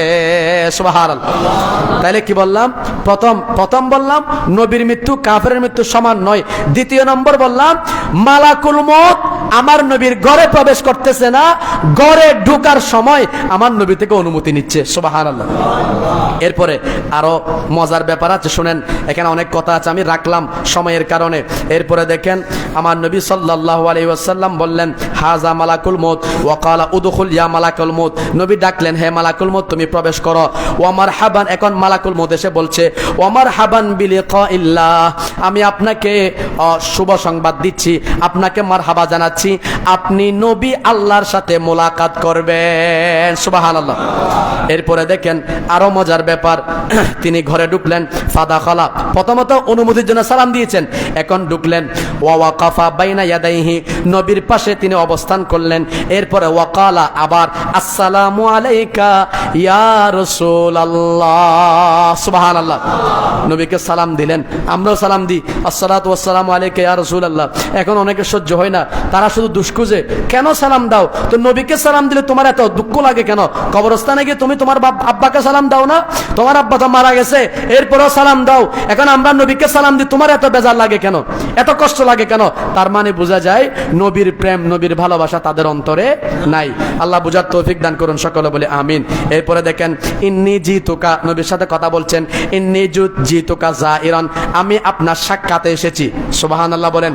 সুবহানাল্লাহ। তাহলে কি বললাম? প্রথম বললাম নবীর মৃত্যু কাফেরের মৃত্যু সমান নয়। দ্বিতীয় নম্বর বললাম মালাকুল মউত আমার নবীর ঘরে প্রবেশ করতেছে না, ঘরে ঢোকার সময় আমার নবী থেকে অনুমতি নিচ্ছে। সুবহানাল্লাহ। এরপরে আরো মজার ব্যাপার আছে, শুনেন, এখানে অনেক কথা আছে, আমি রাখলাম সময়ের কারণে। এরপরে দেখেন আমার নবী সাল্লাল্লাহু আলাইহি ওয়াসাল্লাম বললেন, হাযা মালাকুল মউত ওয়া ক্বালা উদখুল ইয়া মালাকুল মউত, নবী ডাকলেন, হে মালাকুল মউত তুমি প্রবেশ করো। ওয়া মারহাবান, এখন মালাকুল মউত এসে বলছে, ওয়া মারহাবান বিলিকাইল্লাহ, আমি আপনাকে শুভ সংবাদ দিচ্ছি, আপনাকে মারহাবা জানাচ্ছি, আপনি নবী আল্লাহর সাথে মোলাকাত করবেন। সুবহানাল্লাহ। এরপরে দেখেন আরো মজার ব্যাপার, তিনি ঘরে ঢুকলেন, ফাদাখালা, প্রথমত অনুমতির জন্য সালাম দিয়েছেন, এখন ঢুকলেন, ওয়া ওয়াকাফা বাইনা ইয়াদাইহি, নবীর পাশে তিনি অবস্থান করলেন। এরপরে ওয়াকালা, আবার আসসালামু আলাইকা ইয়া রাসূলুল্লাহ। সুবহানাল্লাহ। নবীকে সালাম দিলেন, আমরাও সালাম দিই, আসসালাতু ওয়াসসালামু আলাইকা ইয়া রাসূলুল্লাহ। এখন অনেকে সহ্য হয় না, তারা শুধু দুষ্কুজে, কেন সালাম দাও? তো নবীকে সালাম দিলে তোমার এত দুঃখ লাগে কেন? কবরস্থানে গিয়ে তুমি তোমার আব্বাকে সালাম দাও না? তোমার আব্বা তো মারা গেছে, এরপরেও সালাম দাও। এখন আমরা নবীকে সালাম দিই, তোমার এত বেজার লাগে কেন, এত কষ্ট লাগে কেন? তার মানে বোঝা যায় নবীর প্রেম, নবীর ভালোবাসা তাদের অন্তরে নাই। আল্লাহ বুঝার তৌফিক দান করুন, সকলে বলে আমিন। এরপরে দেখেন ইন্নী জিতুকা, নবীর সাথে কথা বলছেন, ইন্নী জিতুকা জাইরান, আমি আপনার সাক্ষাতে এসেছি। সুবহানাল্লাহ বলেন।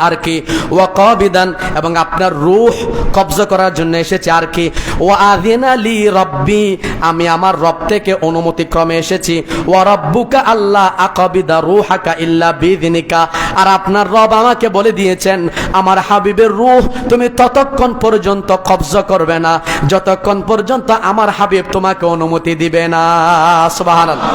আর কি ওয়া কাবিদান, এবং আপনার রূহ কবজা করার জন্য এসেছি। আর কি ওয়া আযিনা লি রাব্বি, আমি আমার রব থেকে অনুমতি ক্রমে এসেছি। ওয়া রাব্বুকা আল্লাহ আকাবিদা রূহাকা ইল্লা বিইযনিকা, আর আপনার রব আমাকে বলে দিয়েছেন আমার হাবিবের রূহ তুমি ততক্ষণ পর্যন্ত কবজা করবে না যতক্ষণ পর্যন্ত আমার হাবিব তোমাকে অনুমতি দিবে না। সুবহানাল্লাহ।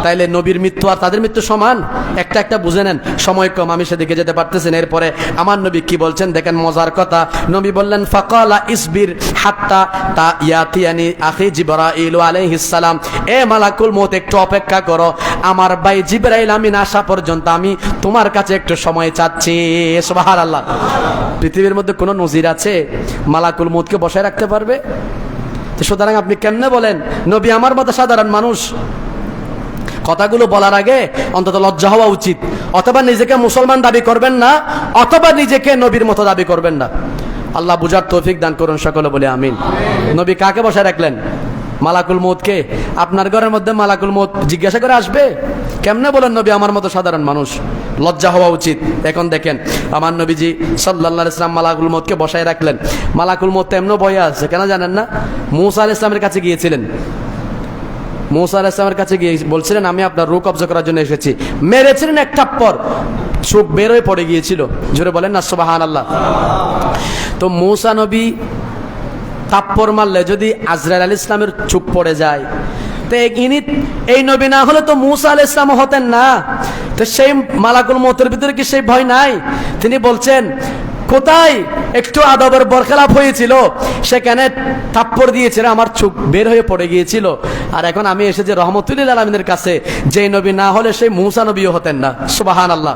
তাইলে নবীর মৃত্যু আর তাদের মৃত্যু সমান? একটা একটা বুঝে নেন, সময় কম, আমি সেদিকে যেতে পারতেছি না। এরপরে আমার নবী কি বলছেন দেখেন, মজার কথা। নবী বললেন, ফাকালা ইসবির হাত্তা তা ইয়াতিয়ানি আখি জিবরাইল আলাইহিস সালাম, এ মালাকুল মউত একটু অপেক্ষা করো, আমার ভাই জিবরাইল আমিন আসা পর্যন্ত আমি তোমার কাছে একটু সময় চাচ্ছি। সুবহানাল্লাহ। পৃথিবীর মধ্যে কোনো নজির আছে মালাকুল মউতকে বসায় রাখতে পারবে? সুতরাং আপনি কেমনে বলেন নবী আমার মতো সাধারণ মানুষ? কথাগুলো বলার আগে অন্তত লজ্জা হওয়া উচিত। অথবা নিজেকে মুসলমান দাবি করবেন না, অথবা নিজেকে নবীর মতো দাবি করবেন না। আল্লাহ বুঝার তৌফিক দান করুন, সকলে বলে আমিন। নবী কাকে বসায় রাখলেন? মালাকুল মউতকে। আপনার ঘরের মধ্যে মালাকুল মউত জিজ্ঞাসা করে আসবে? কেমনে বলেন নবী আমার মতো সাধারণ মানুষ? লজ্জা হওয়া উচিত। এখন দেখেন আমার নবীজি সাল্লাল্লাহু আলাইহি ওয়াসাল্লাম মালাকুল মউতকে বসায় রাখলেন। মালাকুল মউত এমনও ভয়ে আছে, কেন জানেন না? মূসা আলাইহিস সালামের কাছে গিয়েছিলেন, মূসা আলাইহিস সালামের কাছে গিয়ে বলছিলেন আমি আপনার রূহ কবজা করার জন্য এসেছি। মেরেছিলেন এক থাপ্পর, চোখ বের হয়ে পড়ে গিয়েছিল। জোরে বলেন না সুবহানাল্লাহ। তো মূসা নবী থাপ্পর মারলে যদি আজরাইল আলাইহিস সালামের চোখ পড়ে যায়, তো এই নবী না হলে তো মূসা আলাইহিস সালাম হতেন না। তো সেই মালাকুল মউতের ভিতরে কি সেই ভয় নাই? তিনি বলছেন কোথায় একটু আদবের বরখেলাপ হয়েছিল সেখানে থাপ্পড় দিয়েছিল, আমার চোখ বের হয়ে পড়ে গিয়েছিল। আর এখন আমি এসেছি রহমতুল লিল আলামিনের কাছে, যেই নবী না হলে সেই মূসা নবীও হতেন না। সুবহানাল্লাহ।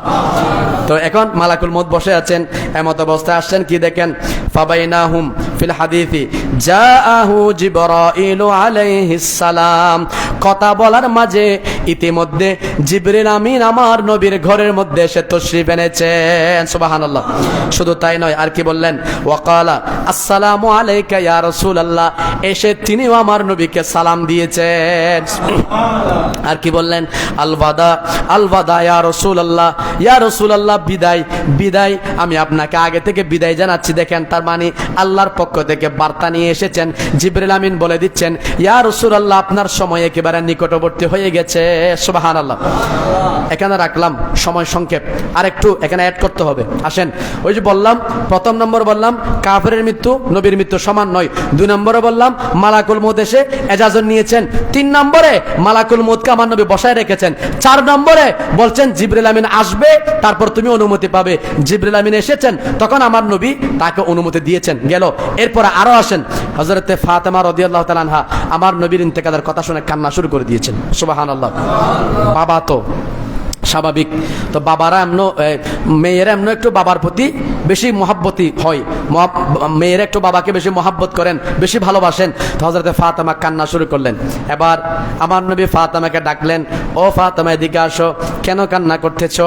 তো এখন মালাকুল মউত বসে আছেন, এমত অবস্থায় আসছেন কি দেখেন, ফাবাইনাহুম ফিল হাদিসি জাআহু জিবরাইল আলাইহিস সালাম, কথা বলার মাঝে ইতিমধ্যে জিবরিল আমিন আমার নবীর ঘরের মধ্যে এসে তশরিফ এনেছেন। সুবহানাল্লাহ। শুধু তাই নয়, আর কি বললেন? ওয়াকালা আসসালামু আলাইকা ইয়া রাসূলুল্লাহ, এসে তিনিও আমার নবীকে সালাম দিয়েছেন। আর কি বললেন? আলবাদা আলবাদা ইয়া রাসূলুল্লাহ, ইয়া রাসূলুল্লাহ, বিদায় বিদায়, আমি আপনাকে আগে থেকে বিদায় জানাচ্ছি। দেখেন, তার মানে আল্লাহর পক্ষ থেকে বার্তা নিয়ে এসেছেন। জিবরিল আমিন বলে দিচ্ছেন, ইয়া রাসূলুল্লাহ, আপনার সময় একেবারে নিকটবর্তী হয়ে গেছে। সুবহানাল্লাহ। এখানে রাখলাম, সময় সংক্ষেপ, আর একটু এখানে অ্যাড করতে হবে। আসেন, ওই যে বললাম, প্রথম নম্বর বললাম কাফেরের মৃত্যু নবীর মৃত্যু সমান নয়। 2 নম্বরে বললাম মালাকুল মউত এসে এজাজত নিয়েছেন। 3 নম্বরে মালাকুল মউতকে আমার নবী বসায় রেখেছেন। 4 নম্বরে বলছেন জিবরিল আমিন আসবে, তারপর তুমি অনুমতি পাবে। জিবরিল আমিন এসেছেন, তখন আমার নবী তাকে অনুমতি দিয়েছেন, গেল। এরপরে আরো আসেন, হযরতে ফাতেমা রাদিয়াল্লাহু তাআলা আনহা আমার নবীর ইন্তেকালের কথা শুনে কান্না শুরু করে দিয়েছেন। সুবহানাল্লাহ। বাবা তো স্বাভাবিক, তো বাবারা এমন, মেয়েরা এমন একটু বাবার প্রতি বেশি মহাব্বতী হয়, মেয়েরা একটু বাবাকে বেশি মহাব্বত করেন, বেশি ভালোবাসেন। তো হযরতে ফাতেমা কান্না শুরু করলেন। এবার আমার নবী ফাতেমাকে ডাকলেন, ও ফাতেমা, এদিকে আসো, কেন কান্না করতেছ?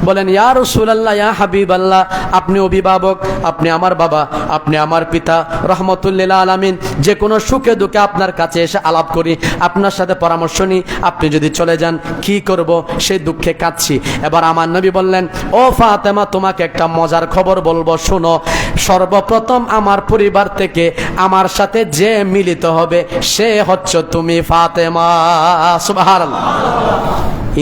বলেন, ইয়া রাসূলুল্লাহ, ইয়া হাবিবাল্লাহ, আপনি অভিভাবক, আপনি আমার বাবা, আপনি আমার পিতা, রহমতুল লিল আলামিন। যে কোনো সুখে দুঃখে আপনার কাছে এসে আলাপ করি, আপনার সাথে পরামর্শ নিই। আপনি যদি চলে যান কি করব? সেই দুঃখে কাঁদছি। এবার আমার নবী বললেন, ও ফাতেমা, তোমাকে একটা মজার খবর বলবো, শোনো। সর্বপ্রথম আমার পরিবার থেকে আমার সাথে যে মিলিত হবে সে হচ্ছে তুমি, ফাতেমা। সুবহানাল্লাহ।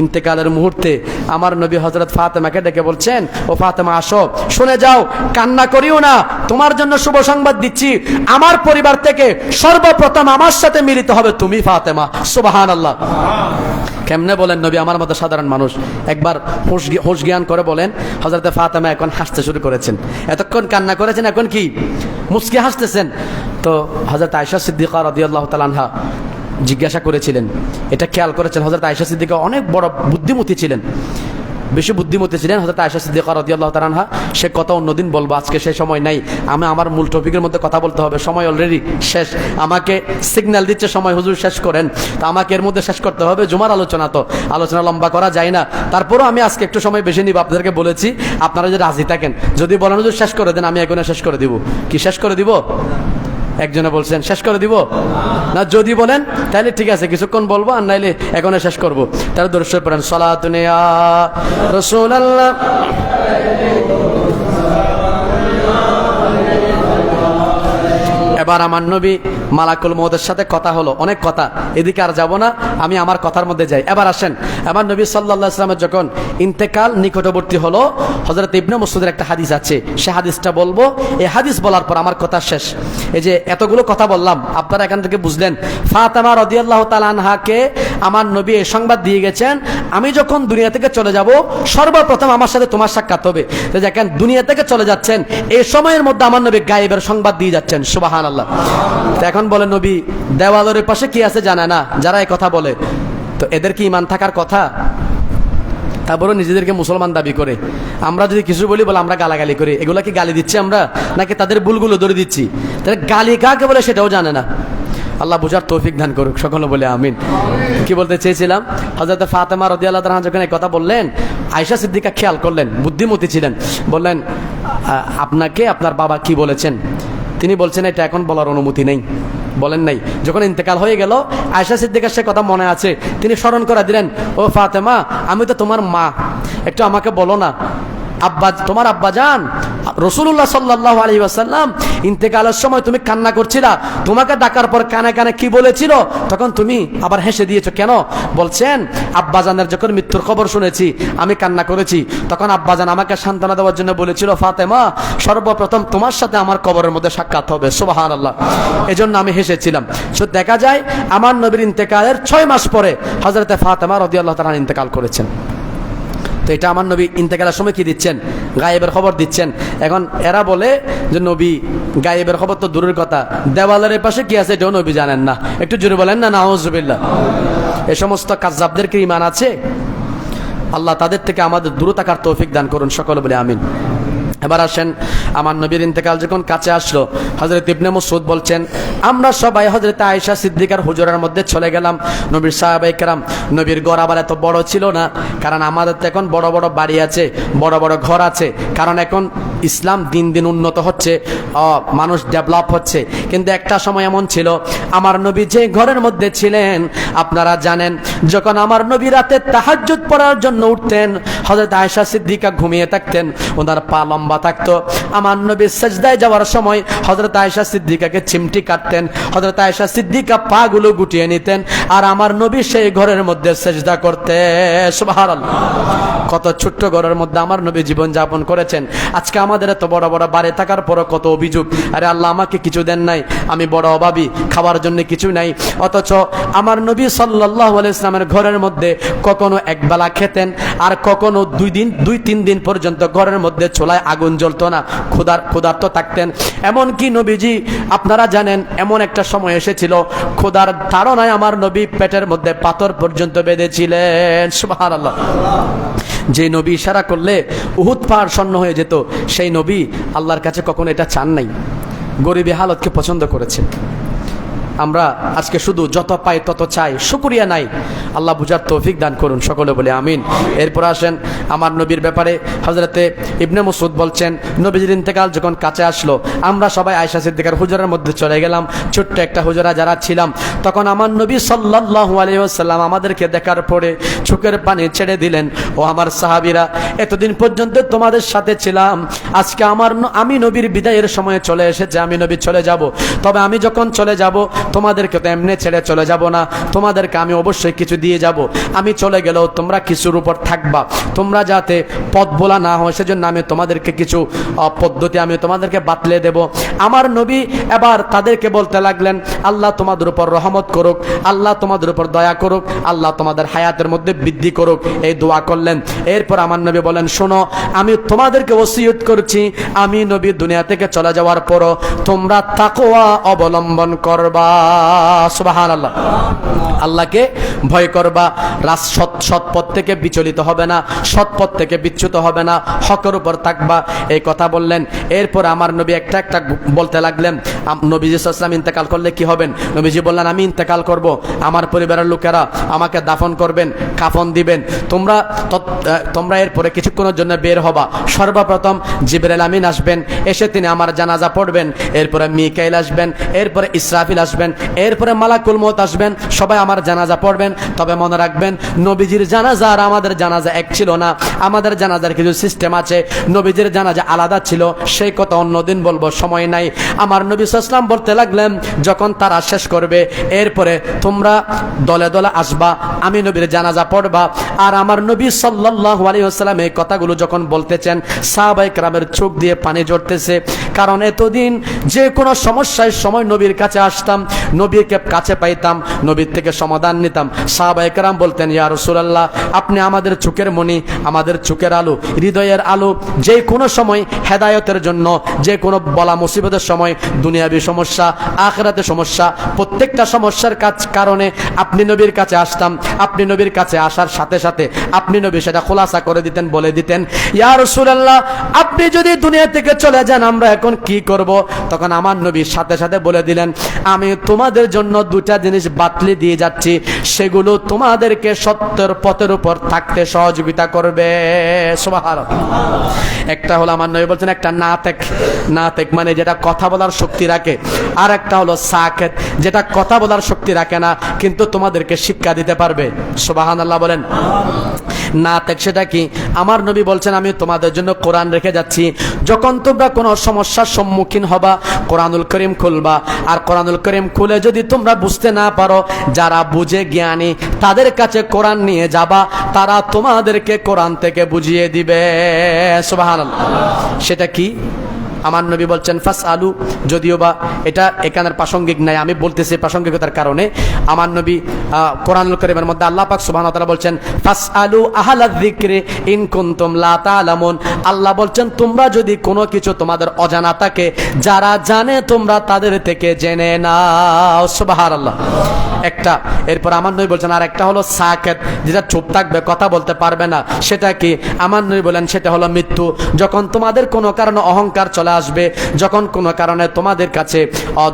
ইন্তেকালের মুহূর্তে আমার নবী হযরত ফাতেমাকে ডেকে বলছেন, ও ফাতেমা, আসো, শুনে যাও, কান্না করিও না, তোমার জন্য শুভ সংবাদ দিচ্ছি। আমার পরিবার থেকে সর্বপ্রথম আমার সাথে মিলিত হবে তুমি, ফাতেমা। সুবহানাল্লাহ। কেমনে বলেন নবী আমার মতো সাধারণ মানুষ? একবার হুঁশ জ্ঞান করে বলেন, হযরতে ফাতেমা এখন হাসতে শুরু করেছেন। এতক্ষণ কান্না করেছেন, এখন কি মুচকি হাসতেছেন। তো হযরত আয়েশা সিদ্দিকা রাদিয়াল্লাহু তাআলা আনহা জিজ্ঞাসা করেছিলেন, এটা খেয়াল করেছেন, হযরত আয়েশা সিদ্দিকা অনেক বড় বুদ্ধিমতী ছিলেন, বেশি বুদ্ধিমতী ছিলেন হযরত আয়েশা সিদ্দিকা রাদিয়াল্লাহু তাআলা আনহা। সে কথা অন্যদিন বলবো, আজকে সেই সময় নাই। আমি আমার মূল টপিকের মধ্যে কথা বলতে হবে, সময় অলরেডি শেষ। আমাকে সিগন্যাল দিচ্ছে সময়, হুজুর শেষ করেন, তো আমাকে এর মধ্যে শেষ করতে হবে। জুমার আলোচনা, তো আলোচনা লম্বা করা যায় না। তারপরও আমি আজকে একটু সময় বেশি নিব, আপনাদেরকে বলেছি। আপনারা যদি রাজি থাকেন, যদি বলেন হুজুর শেষ করে দেন, আমি এখন শেষ করে দিব। কি শেষ করে দিব? একজনে বলছেন শেষ করে দিব না, যদি বলেন তাহলে ঠিক আছে, কিছুক্ষণ বলবো, আর নাইলে এখন শেষ করবো। তাহলে দরুদ শরীফ পড়েন, সালাতুন ইয়া রাসূলুল্লাহ। এবার আমার নবী মালাকুল মউতের সাথে কথা হলো, অনেক কথা, এদিকে আর যাব না, আমি আমার কথার মধ্যে যাই। এবার আসেন, আমার নবী সাল্লাল্লাহু আলাইহি ওয়াসাল্লামের যখন ইন্তেকাল নিকটবর্তী হলো, হযরত ইবনে মাসউদের একটা হাদিস আছে, সে হাদিসটা বলবো। এই হাদিস বলার পর আমার কথা শেষ। এই যে এতগুলো কথা বললাম, আপনারা এখান থেকে বুঝলেন ফাতেমা রাদিয়াল্লাহু তাআলা আনহাকে আমার নবী এই সংবাদ দিয়ে গেছেন, আমি যখন দুনিয়া থেকে চলে যাব সর্বপ্রথম আমার সাথে তোমার সাক্ষাৎ হবে। তো দেখেন, দুনিয়া থেকে চলে যাচ্ছেন, এই সময়ের মধ্যে আমার নবী গায়েবের সংবাদ দিয়ে যাচ্ছেন। সুবহানাল্লাহ। তো এখন বলে নবী দেওয়ালের পাশে কি আছে জানে না, যারা এই কথা বলে, তো এদের কি ঈমান থাকার কথা? তারপরও নিজেদেরকে মুসলমান দাবি করে। আমরা যদি কিছু বলি বলে আমরা গালাগালি করি, এগুলা কি গালি দিচ্ছি আমরা, নাকি তাদের ভুলগুলো ধরে দিচ্ছি? তাহলে গালি কাকে বলে সেটাও জানে না। আল্লাহ বুঝার তৌফিক দান করুক, সকলে বলে আমিন। কি বলতে চেয়েছিলাম, হযরত ফাতেমা রাদিয়াল্লাহু তাআলা যখন এই কথা বললেন, আয়েশা সিদ্দিকা খেয়াল করলেন, বুদ্ধিমতী ছিলেন, বললেন, আপনাকে আপনার বাবা কি বলেছেন? তিনি বলছেন এটা এখন বলার অনুমতি নেই, বলেন নাই। যখন ইন্তেকাল হয়ে গেল, আয়েশা সিদ্দিকার সে কথা মনে আছে, তিনি স্মরণ করে দিলেন, ও ফাতেমা, আমি তো তোমার মা, একটু আমাকে বলো না, আব্বা, তোমার আব্বা জান রাসূলুল্লাহ সাল্লাল্লাহু আলাইহি ওয়াসাল্লাম ইন্তেকালের সময় তুমি কান্না করছিলা, তোমাকে ডাকার পর কানে কানে কি বলেছিল? তখন তুমি আবার হেসে দিয়েছো কেন? বলছেন, আব্বাজানের যখন মৃত্যুর খবর শুনেছি আমি কান্না করেছি, তখন আব্বাজান আমাকে সান্ত্বনা দেওয়ার জন্য বলেছিল, ফাতেমা, সর্বপ্রথম তোমার সাথে আমার কবরের মধ্যে সাক্ষাৎ হবে। সুবহানাল্লাহ। এজন্য আমি হেসেছিলাম। সো দেখা যায় আমার নবীর ইন্তেকালের 6 মাস পরে হযরতে ফাতেমা রাদিয়াল্লাহু তাআলা ইন্তেকাল করেছেন। তো এটা আমার নবী ইন্তেকালের সময় কি দিচ্ছেন? গায়েবের খবর দিচ্ছেন। এখন এরা বলে যে নবী গায়েবের খবর তো দূরের কথা, দেওয়ালের পাশে কি আছে এটাও নবী জানেন না। একটু জোরে বলেন না, নাউজুবিল্লাহ। এই সমস্ত কাজ্জাবদের কি ঈমান আছে? আল্লাহ তাদের থেকে আমাদের দূরে থাকার তৌফিক দান করুন, সকলে বলে আমিন। এবার আসেন, আমার নবীর ইন্তেকাল যখন কাছে আসলো, হযরত ইবনে মাসউদ বলছেন আমরা সবাই হযরত আয়েশা সিদ্দিকার হুজরার মধ্যে চলে গেলাম। নবীর সাহাবায়ে কেরাম, নবীর ঘর আবার এত বড় ছিল না, কারণ আমাদের তো এখন বড় বড় বাড়ি আছে, বড় বড় ঘর আছে, কারণ এখন ইসলাম দিন দিন উন্নত হচ্ছে, মানুষ ডেভেলপ হচ্ছে। কিন্তু একটা সময় এমন ছিল, আমার নবী যে ঘরের মধ্যে ছিলেন, আপনারা জানেন যখন আমার নবী রাতে তাহাজ্জুদ পড়ার জন্য উঠতেন, হযরত আয়েশা সিদ্দিকা ঘুমিয়ে থাকতেন, ওনার পা লম্বা থাকতো। আমার নবী সিজদায় যাওয়ার সময় হযরত আয়েশা সিদ্দিকাকে চিমটি কাটতেন, হযরত আয়েশা সিদ্দিকা পা গুলো গুটিয়ে নিতেন, আর আমার নবী সেই ঘরের মধ্যে সিজদা করতেন। সুবহানাল্লাহ, কত ছোট্ট ঘরের মধ্যে আমার নবী জীবন যাপন করেছেন। আজকে আমাদের এত বড় বড় বাড়ি থাকার পরও কত অভিযোগ, আরে আল্লাহ আমাকে কিছু দেন নাই, আমি বড় অভাবী, খাওয়ার জন্য কিছু নাই। অথচ আমার নবী সাল্লাল্লাহু আলাইহি ওয়াসাল্লামের ঘরের মধ্যে কখনো একবেলা খেতেন, আর কখনো 2-3 দিন পর্যন্ত ঘরের মধ্যে চুলায় আগুন জ্বলতো না, ক্ষুধার্ত থাকতেন। এমনকি নবীজি, আপনারা জানেন এমন একটা সময় এসেছিল, ক্ষুধার তাড়নায় আমার নবী পেটের মধ্যে পাথর পর্যন্ত বেঁধেছিলেন। সুবহানাল্লাহ, যে নবী ইশারা করলে উহুদ পাহাড় শূন্য হয়ে যেত, সেই নবী আল্লাহর কাছে কখনো এটা চান নাই, গরিবী হালতকে পছন্দ করেছে। আমরা আজকে শুধু যত পাই তত চাই, শুকরিয়া নাই। আল্লাহ বুঝার তৌফিক দান করুন, সকলে বলে আমিন। এরপর আসেন, আমার নবীর ব্যাপারে হযরতে ইবনে মাসউদ বলছেন, নবীজির ইন্তেকাল যখন কাছে আসলো, আমরা সবাই আয়েশা সিদ্দিকার হুজরার মধ্যে চলে গেলাম। ছোট্ট একটা হুজরা যারা ছিলাম, তখন আমার নবী সাল্লাল্লাহু আলাইহি ওয়াসাল্লাম আমাদেরকে দেখার পরে চোখের পানি ছেড়ে দিলেন, ও আমার সাহাবীরা, এতদিন পর্যন্ত তোমাদের সাথে ছিলাম, আজকে আমি নবীর বিদায়ের সময় চলে এসেছে, আমি নবী চলে যাব। তবে আমি যখন চলে যাব, তোমাদেরকে তো এমনি ছেড়ে চলে যাব না, তোমাদেরকে আমি অবশ্যই কিছু দিয়ে যাব। আমি চলে গেলেও তোমরা কিছুর উপর থাকবা, তোমরা যাতে পথ ভোলা না হয় সেজন্য আমি তোমাদেরকে কিছু পদ্ধতি আমি তোমাদেরকে বাতলে দেব। আমার নবী এবার তাদেরকে বলতে লাগলেন, আল্লাহ তোমাদের উপর রহমত করুক, আল্লাহ তোমাদের উপর দয়া করুক, আল্লাহ তোমাদের হায়াতের মধ্যে বৃদ্ধি করুক, এই দোয়া করলেন। এরপর আমার নবী বলেন, শোনো, আমি তোমাদেরকে ওসিয়ত করছি, আমি নবী দুনিয়া থেকে চলে যাওয়ার পরও তোমরা তাকওয়া অবলম্বন করবা। সুবহানাল্লাহ, আল্লাহকে ভয় করবা, সৎ পথ থেকে বিচলিত হবে না, সৎ পথ থেকে বিচ্যুত হবে না, হকের উপর থাকবা, এই কথা বললেন। এরপর আমার নবী একটা একটা বলতে লাগলেন, নবীজি সাল্লাল্লাহু আলাইহি ওয়াসাল্লাম ইন্তেকাল করলে কি হবেন? নবীজি বললেন, আমি ইন্তেকাল করব, আমার পরিবারের লোকেরা আমাকে দাফন করবেন, কাফন দিবেন, তোমরা এরপরে কিছুক্ষণের জন্য বের হবা। সর্বপ্রথম জিবরাইল আমিন আসবেন, এসে তিনি আমার জানাজা পড়বেন, এরপরে মিকাইল আসবেন, এরপরে ইসরাফিল আসবেন, এরপরে মালাকুল মউত আসবেন, সবাই আমার জানাজা পড়বেন। তবে মনে রাখবেন, নবীজির জানাজা আর আমাদের জানাজা এক ছিল না, আমাদের জানাজার কিছু সিস্টেম আছে, নবীজির জানাজা আলাদা ছিল, সেই কথা অন্যদিন বলবো, সময় নাই। আমার নবী সাল্লাল্লাহু আলাইহি ওয়াসাল্লাম বলতে লাগলেন, যখন তারা শেষ করবে, এরপরে তোমরা দলে দলে আসবা, আমি নবীর জানাজা পড়বা। আর আমার নবী সাল্লাল্লাহু আলাইহি ওয়াসাল্লাম এই কথাগুলো যখন বলতেছেন, সাহাবায়ে কেরামের চোখ দিয়ে পানি ঝরতেছে, কারণ এতদিন যে কোনো সমস্যার সময় নবীর কাছে আসতাম, নবীকে কাছে পাইতাম, নবীর থেকে সমাধান নিতাম। সাহাবায়ে কেরাম বলতেন, ইয়া রাসূলুল্লাহ, আপনি আমাদের চোখের মণি, আমাদের চোখের আলো, হৃদয়ের আলো, যে কোনো সময় হেদায়েতের জন্য, যে কোনো বলা মুসিবতের সময়, দুনিয়াবী সমস্যা, আখিরাতের সমস্যা, প্রত্যেকটা সমস্যার কারণে আপনি নবীর কাছে আসতাম। আপনি নবীর কাছে আসার সাথে সাথে আপনি নবী সেটা খোলাসা করে দিতেন, বলে দিতেন, ইয়া রাসূলুল্লাহ, আপনি যদি দুনিয়া থেকে চলে যান আমরা এখন কি করব? তখন আমার নবী সাথে সাথে বলে দিলেন, আমি তোমাদের জন্য দুটা জিনিস বাতলি দিয়ে যাচ্ছি, সেগুলো তোমাদেরকে সত্যের পথের উপর থাকতে সহযোগিতা করবে। সুবহানাল্লাহ, একটা হলো আমার নবী বলছেন, একটা নাতেক মানে যেটা কথা বলার শক্তি রাখে, আর একটা হলো সাকেত, যেটা কথা বলার শক্তি রাখে না কিন্তু তোমাদেরকে শিক্ষা দিতে পারবে। সুবহানাল্লাহ বলেন। নাতেক সেটা কি? আমার নবী বলছেন, আমি তোমাদের জন্য কোরআন রেখে যাচ্ছি, যখন তোমরা কোনো সমস্যার সম্মুখীন হবা, কোরআনুল কারীম খুলবা, আর কোরআনুল কারীম খুলে যদি তোমরা বুঝতে না পারো, যারা বুঝে জ্ঞানী তাদের কাছে কোরআন নিয়ে যাবা, তারা তোমাদেরকে কোরআন থেকে বুঝিয়ে দিবে। সুবহানাল্লাহ, সেটা কি? আমার নবী বলছেন ফাস আলু, যদিও বা এটা এখানের প্রাসঙ্গিক নাই, আমি বলতেছি প্রাসঙ্গিকতার কারণে। আমার নবী কোরআনুল কারীমের মধ্যে আল্লাহ পাক সুবহানাহু ওয়া তাআলা বলছেন ফাস আলু আহলায যিকরি ইন কুনতুম লা তা'লামুন। আল্লাহ বলছেন তোমরা যদি কোনো কিছু তোমাদের অজানা থাকে, যারা জানে তোমরা তাদের থেকে জেনে নাও। সুবহানাল্লাহ। একটা, এরপর আমার নবী বলছেন আর একটা হলো সাকাত, যেটা চুপ থাকবে, কথা বলতে পারবে না। সেটা কি? আমার নবী বলেন সেটা হলো মৃত্যু। যখন তোমাদের কোনো কারণে অহংকার চলে আসবে, যখন কোনো কারণে তোমাদের কাছে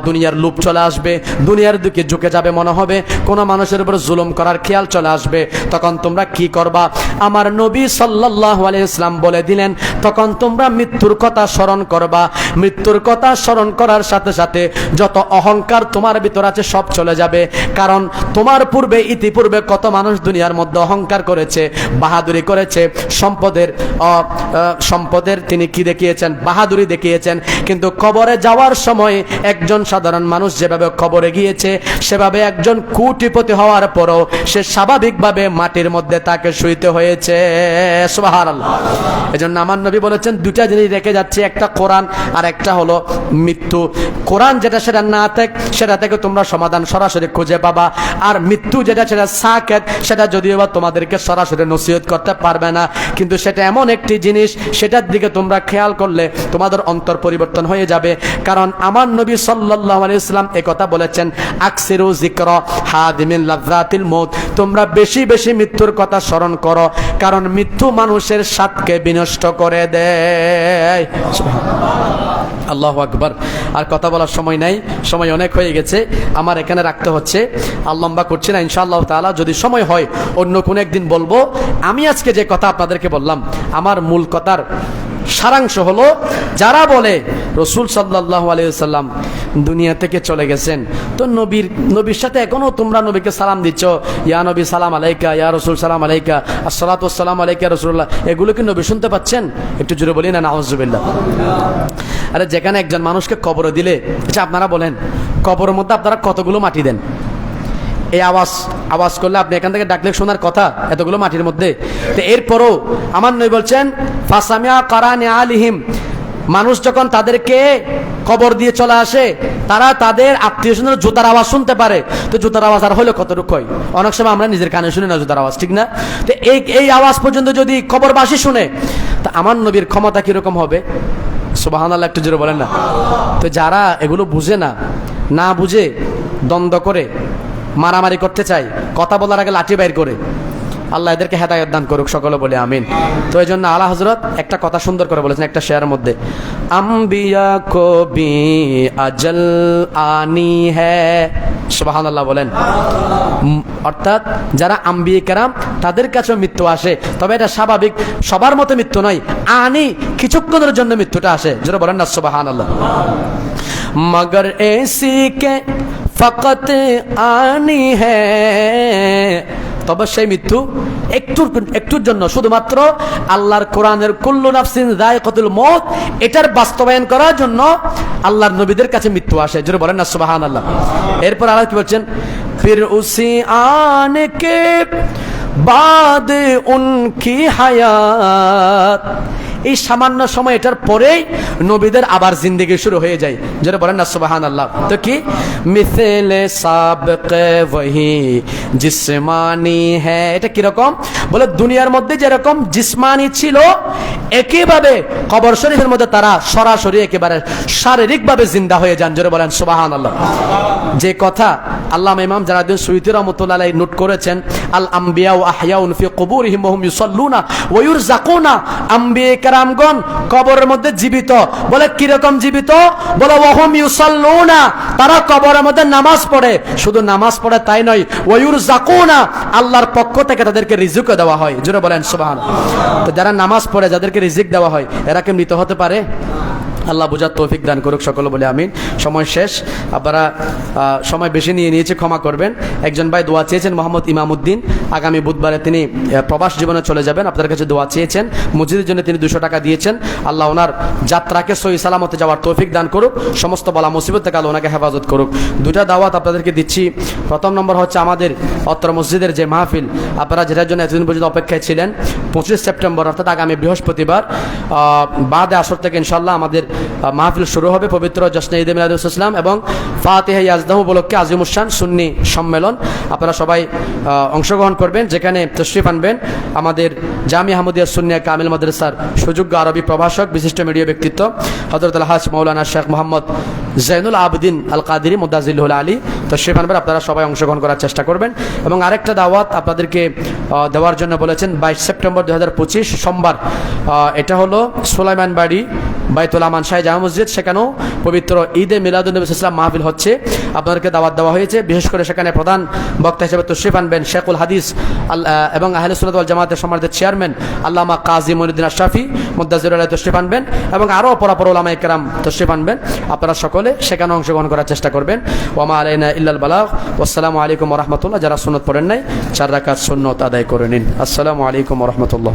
দুনিয়ার লোভ চলে আসবে, দুনিয়ার দিকে ঝুঁকে যাবে, মনে হবে কোনো মানুষের উপর জুলুম করার খেয়াল চলে আসবে, তখন তোমরা কি করবা? আমার নবী সাল্লাল্লাহু আলাইহি ওয়াসাল্লাম বলে দিলেন তখন তোমরা মৃত্যুর কথা স্মরণ করবা। মৃত্যুর কথা স্মরণ করার সাথে সাথে যত অহংকার তোমার ভিতর আছে সব চলে যাবে। কারণ তোমার পূর্বে ইতিপূর্বে কত মানুষ দুনিয়ার মধ্যে অহংকার করেছে, বাহাদুরি করেছে, সম্পদের তিনি কি দেখিয়েছেন? বাহাদুরি দেখিয়েছেন। কিন্তু কবরে যাওয়ার সময় একজন সাধারণ মানুষ যেভাবে কবরে গিয়েছে, সেভাবে একজন কোটিপতি হওয়ার পরও সে স্বাভাবিকভাবে মাটির মধ্যে তাকে শুইতে হয়েছে। সুবহানাল্লাহ। এজন্য আমার নবী বলেছেন দুটা জিনিস রেখে যাচ্ছে, একটা কোরআন আর একটা হলো মৃত্যু। কোরআন যেটা সেটা না থাক, সেটা থেকে তোমরা সমাধান সরাসরি খুঁজে পাবা। আর মৃত্যু যেটা সেটা সাকাত, সেটা যদিও বা তোমাদেরকে সরাসরি নসিহত করতে পারবে না, কিন্তু সেটা এমন একটি জিনিস, সেটার দিকে তোমরা খেয়াল করলে তোমাদের অন্তর পরিবর্তন হয়ে যাবে। কারণ আমার নবী সাল্লাল্লাহু আলাইহি ওয়াসাল্লাম একথা বলেছেন আকসিরু যিকরা হাদিমিল লাযযাতিল মউত, তোমরা বেশি বেশি মৃত্যুর কথা স্মরণ করো, কারণ মৃত্যু মানুষের স্বাদকে বিনষ্ট করে দেয়। আল্লাহু আকবার। আর কথা বলার সময় নাই, সময় অনেক হয়ে গেছে, আমার এখানে রাখতে হচ্ছে। আর লম্বা করছি না, ইনশাআল্লাহ তাআলা যদি সময় হয় অন্য কোনো একদিন বলবো। আমি আজকে যে কথা আপনাদেরকে বললাম, আমার মূল কথার সারাংশ হলো, যারা বলে রাসূল সাল্লাল্লাহু আলাইহি ওয়াসাল্লাম দুনিয়া থেকে চলে গেছেন, তো নবীর সাথে এখনো তোমরা নবীকে সালাম দিচ্ছ, ইয়া নবী সালাম আলাইকা, ইয়া রাসূল সালাম আলাইকা, আসসালাতু ওয়াসসালামু আলাইকা রাসূলুল্লাহ, এগুলো কি নবী শুনতে পাচ্ছেন? একটু জোরে বলি না নাউযুবিল্লাহ। আরে যেখানে একজন মানুষকে কবরে দিলে, আচ্ছা আপনারা বলেন কবরের মধ্যে আপনারা কতগুলো মাটি দেন? এই আওয়াজ করলে আপনি এখান থেকে ডাকলে শোনার কথা, এতগুলো মাটির মধ্যে। তো এরপরও আমার নবী বলছেন ফাসামিয়া কারানি আলিহিম, মানুষ যখন তাদেরকে কবর দিয়ে চলে আসে, তারা তাদের আত্মীয় স্বজনের জুতার আওয়াজ শুনতে পারে। তো জুতার আওয়াজ আর হলো কতটুকু হয়? অনেক সময় আমরা নিজের কানে শুনি না জুতার আওয়াজ, ঠিক না? তো এই আওয়াজ পর্যন্ত যদি কবরবাসী শুনে, তা আমার নবীর ক্ষমতা কিরকম হবে? সুবহানাল্লাহ, একটু জোরে বলেন না। তো যারা এগুলো বুঝে না বুঝে দ্বন্দ্ব করে, মারামারি করতে চায়, কথা বলার আগে লাঠি বাইর করে, আল্লাহ এদেরকে হেদায়েত দান করুক, সকলে বলে আমিন। তো এই জন্য আলা হযরত একটা কথা সুন্দর করে বলেছেন একটা শেয়ারের মধ্যে, আম্বিয়া কো ভি আজল আনি হ্যায়। সুবহানাল্লাহ বলেন। অর্থাৎ যারা আম্বিয়া কেরাম, তাদের কাছে মৃত্যু আসে, তবে এটা স্বাভাবিক, সবার মতো মৃত্যু নয়, আনি কিছুক্ষণের জন্য মৃত্যুটা আসে। যারা বলেন না সুবহানাল্লাহ। মগর এসি কে ফকত আনি হ্যায়, তবে সেই মৃত্যু একটুর জন্য, শুধুমাত্র আল্লাহর কোরআনের কুল্লু নাফসিন যায়কাতুল মউত, এটার বাস্তবায়ন করার জন্য আল্লাহর নবীদের কাছে মৃত্যু আসে। যারা বলেন না সুবহানাল্লাহ। এরপর আল্লাহ কি বলছেন? ফির উসি আনে কে বাদ উনকি হায়াত, এই সামান্য সময় এটার পরেই নবীদের আবার জিন্দেগি শুরু হয়ে যায়। যারা বলেন না সুবহানাল্লাহ। তো কি মিসলে সাবকে ওহি জিসমানি হ্যায়, এটা কিরকম? বলে দুনিয়ার মধ্যে যেরকম জিসমানি ছিল, একইভাবে কবর শরীফের মধ্যে তারা সরাসরি একেবারে শারীরিকভাবে জিন্দা হয়ে যান। যারা বলেন সুবহানাল্লাহ। যে কথা আল্লামা ইমাম জালালউদ্দিন সুয়ুতী রাহমাতুল্লাহ আলাইহি নোট করেছেন, আল আম্বিয়া ওয়া আহয়াউন ফি কুবুরিহিম ওয়া হুম ইউসাল্লুনা ওয়া ইউরযাকুনা, আম্বিয়া কেরামগণ কবরের মধ্যে জীবিত। বলে কিরকম জীবিত? বলে ওয়া হুম ইউসাল্লুনা, তারা কবরের মধ্যে নামাজ পড়ে, শুধু নামাজ পড়ে তাই নয়, ওয়া ইউরযাকুনা, আল্লাহর পক্ষ থেকে তাদেরকে রিজিক দেওয়া হয়। জোরে বলেন সুবহানাল্লাহ। তো যারা নামাজ পড়ে, যাদেরকে রিজিক দেওয়া হয়, এরা কি মৃত হতে পারে? আল্লাহ বুঝার তৌফিক দান করুক, সকলে বলে আমিন। সময় শেষ, আপনারা সময় বেশি নিয়েছে, ক্ষমা করবেন। একজন ভাই দোয়া চেয়েছেন, মোহাম্মদ ইমামউদ্দিন, আগামী বুধবারে তিনি প্রবাস জীবনে চলে যাবেন, আপনাদের কাছে দোয়া চেয়েছেন। মসজিদের জন্য তিনি 200 টাকা দিয়েছেন। আল্লাহ ওনার যাত্রাকে সহি সালামতে যাওয়ার তৌফিক দান করুক, সমস্ত বলা মুসিবত থেকে আল্লাহ ওনাকে হেফাজত করুক। 2টা দাওয়াত আপনাদেরকে দিচ্ছি। প্রথম নম্বর হচ্ছে আমাদের অত্র মসজিদের যে মাহফিল, আপনারা যেটার জন্য এতদিন পর্যন্ত অপেক্ষায় ছিলেন, 25 সেপ্টেম্বর অর্থাৎ আগামী বৃহস্পতিবার বাদে আসর থেকে ইনশাআল্লাহ আমাদের মাহফিল শুরু হবে পবিত্র জশ্নে ঈদে মিলাদুল-ইসলাম এবং ফাতিহা ইয়াজদাহ উপলক্ষে আজিমুশান সুন্নি সম্মেলন। আপনারা সবাই অংশগ্রহণ করবেন, যেখানে তশরিফ আনবেন আমাদের জামিয়া আহমদিয়া সুন্নিয়া কামিল মাদ্রাসার সুযোগ্য আরবি প্রভাষক বিশিষ্ট মিডিয়া ব্যক্তিত্ব হযরত আল-হাজ মাওলানা শেখ মোহাম্মদ জৈনুল আবদিন আল কাদিরি মুদাজিল্লুল আলী তশরিফ আনবেন। আপনারা সবাই অংশগ্রহণ করার চেষ্টা করবেন। এবং আরেকটা দাওয়াত আপনাদেরকে দেওয়ার জন্য বলেছেন 22 সেপ্টেম্বর 2025 সোমবার, এটা হলো সুলাইমান বাড়ি বাইতুল আমান শাহী জামে মসজিদ, সেখানেও পবিত্র ঈদে মিলাদুন্নবী ইসলাম মাহফিল হচ্ছে। আপনাদেরকে দাওয়াত দেওয়া হয়েছে। বিশেষ করে সেখানে প্রধান বক্তা হিসেবে তশরিফ আনবেন শেখুল হাদিস এবং আহলে সুন্নাত ওয়াল জামাতের সম্মানিত চেয়ারম্যান আল্লামা কাজী মঈনুদ্দিন আশরাফি মুদাজ্জিরুল আলী তশরিফ আনবেন এবং আরও অপরাপর ওলামায়ে কেরাম তশরিফ আনবেন। আপনারা সকলে সেখানে অংশগ্রহণ করার চেষ্টা করবেন। ওয়ামা আলাইনা ইল্লাল বালাগ। আসসালামু আলাইকুম ওয়া রাহমাতুল্লাহ। যারা সুন্নত পড়েন নাই 4 রাকাত সুন্নত আদায় করে নিন। আসসালামু আলাইকুম ওয়া রাহমাতুল্লাহ।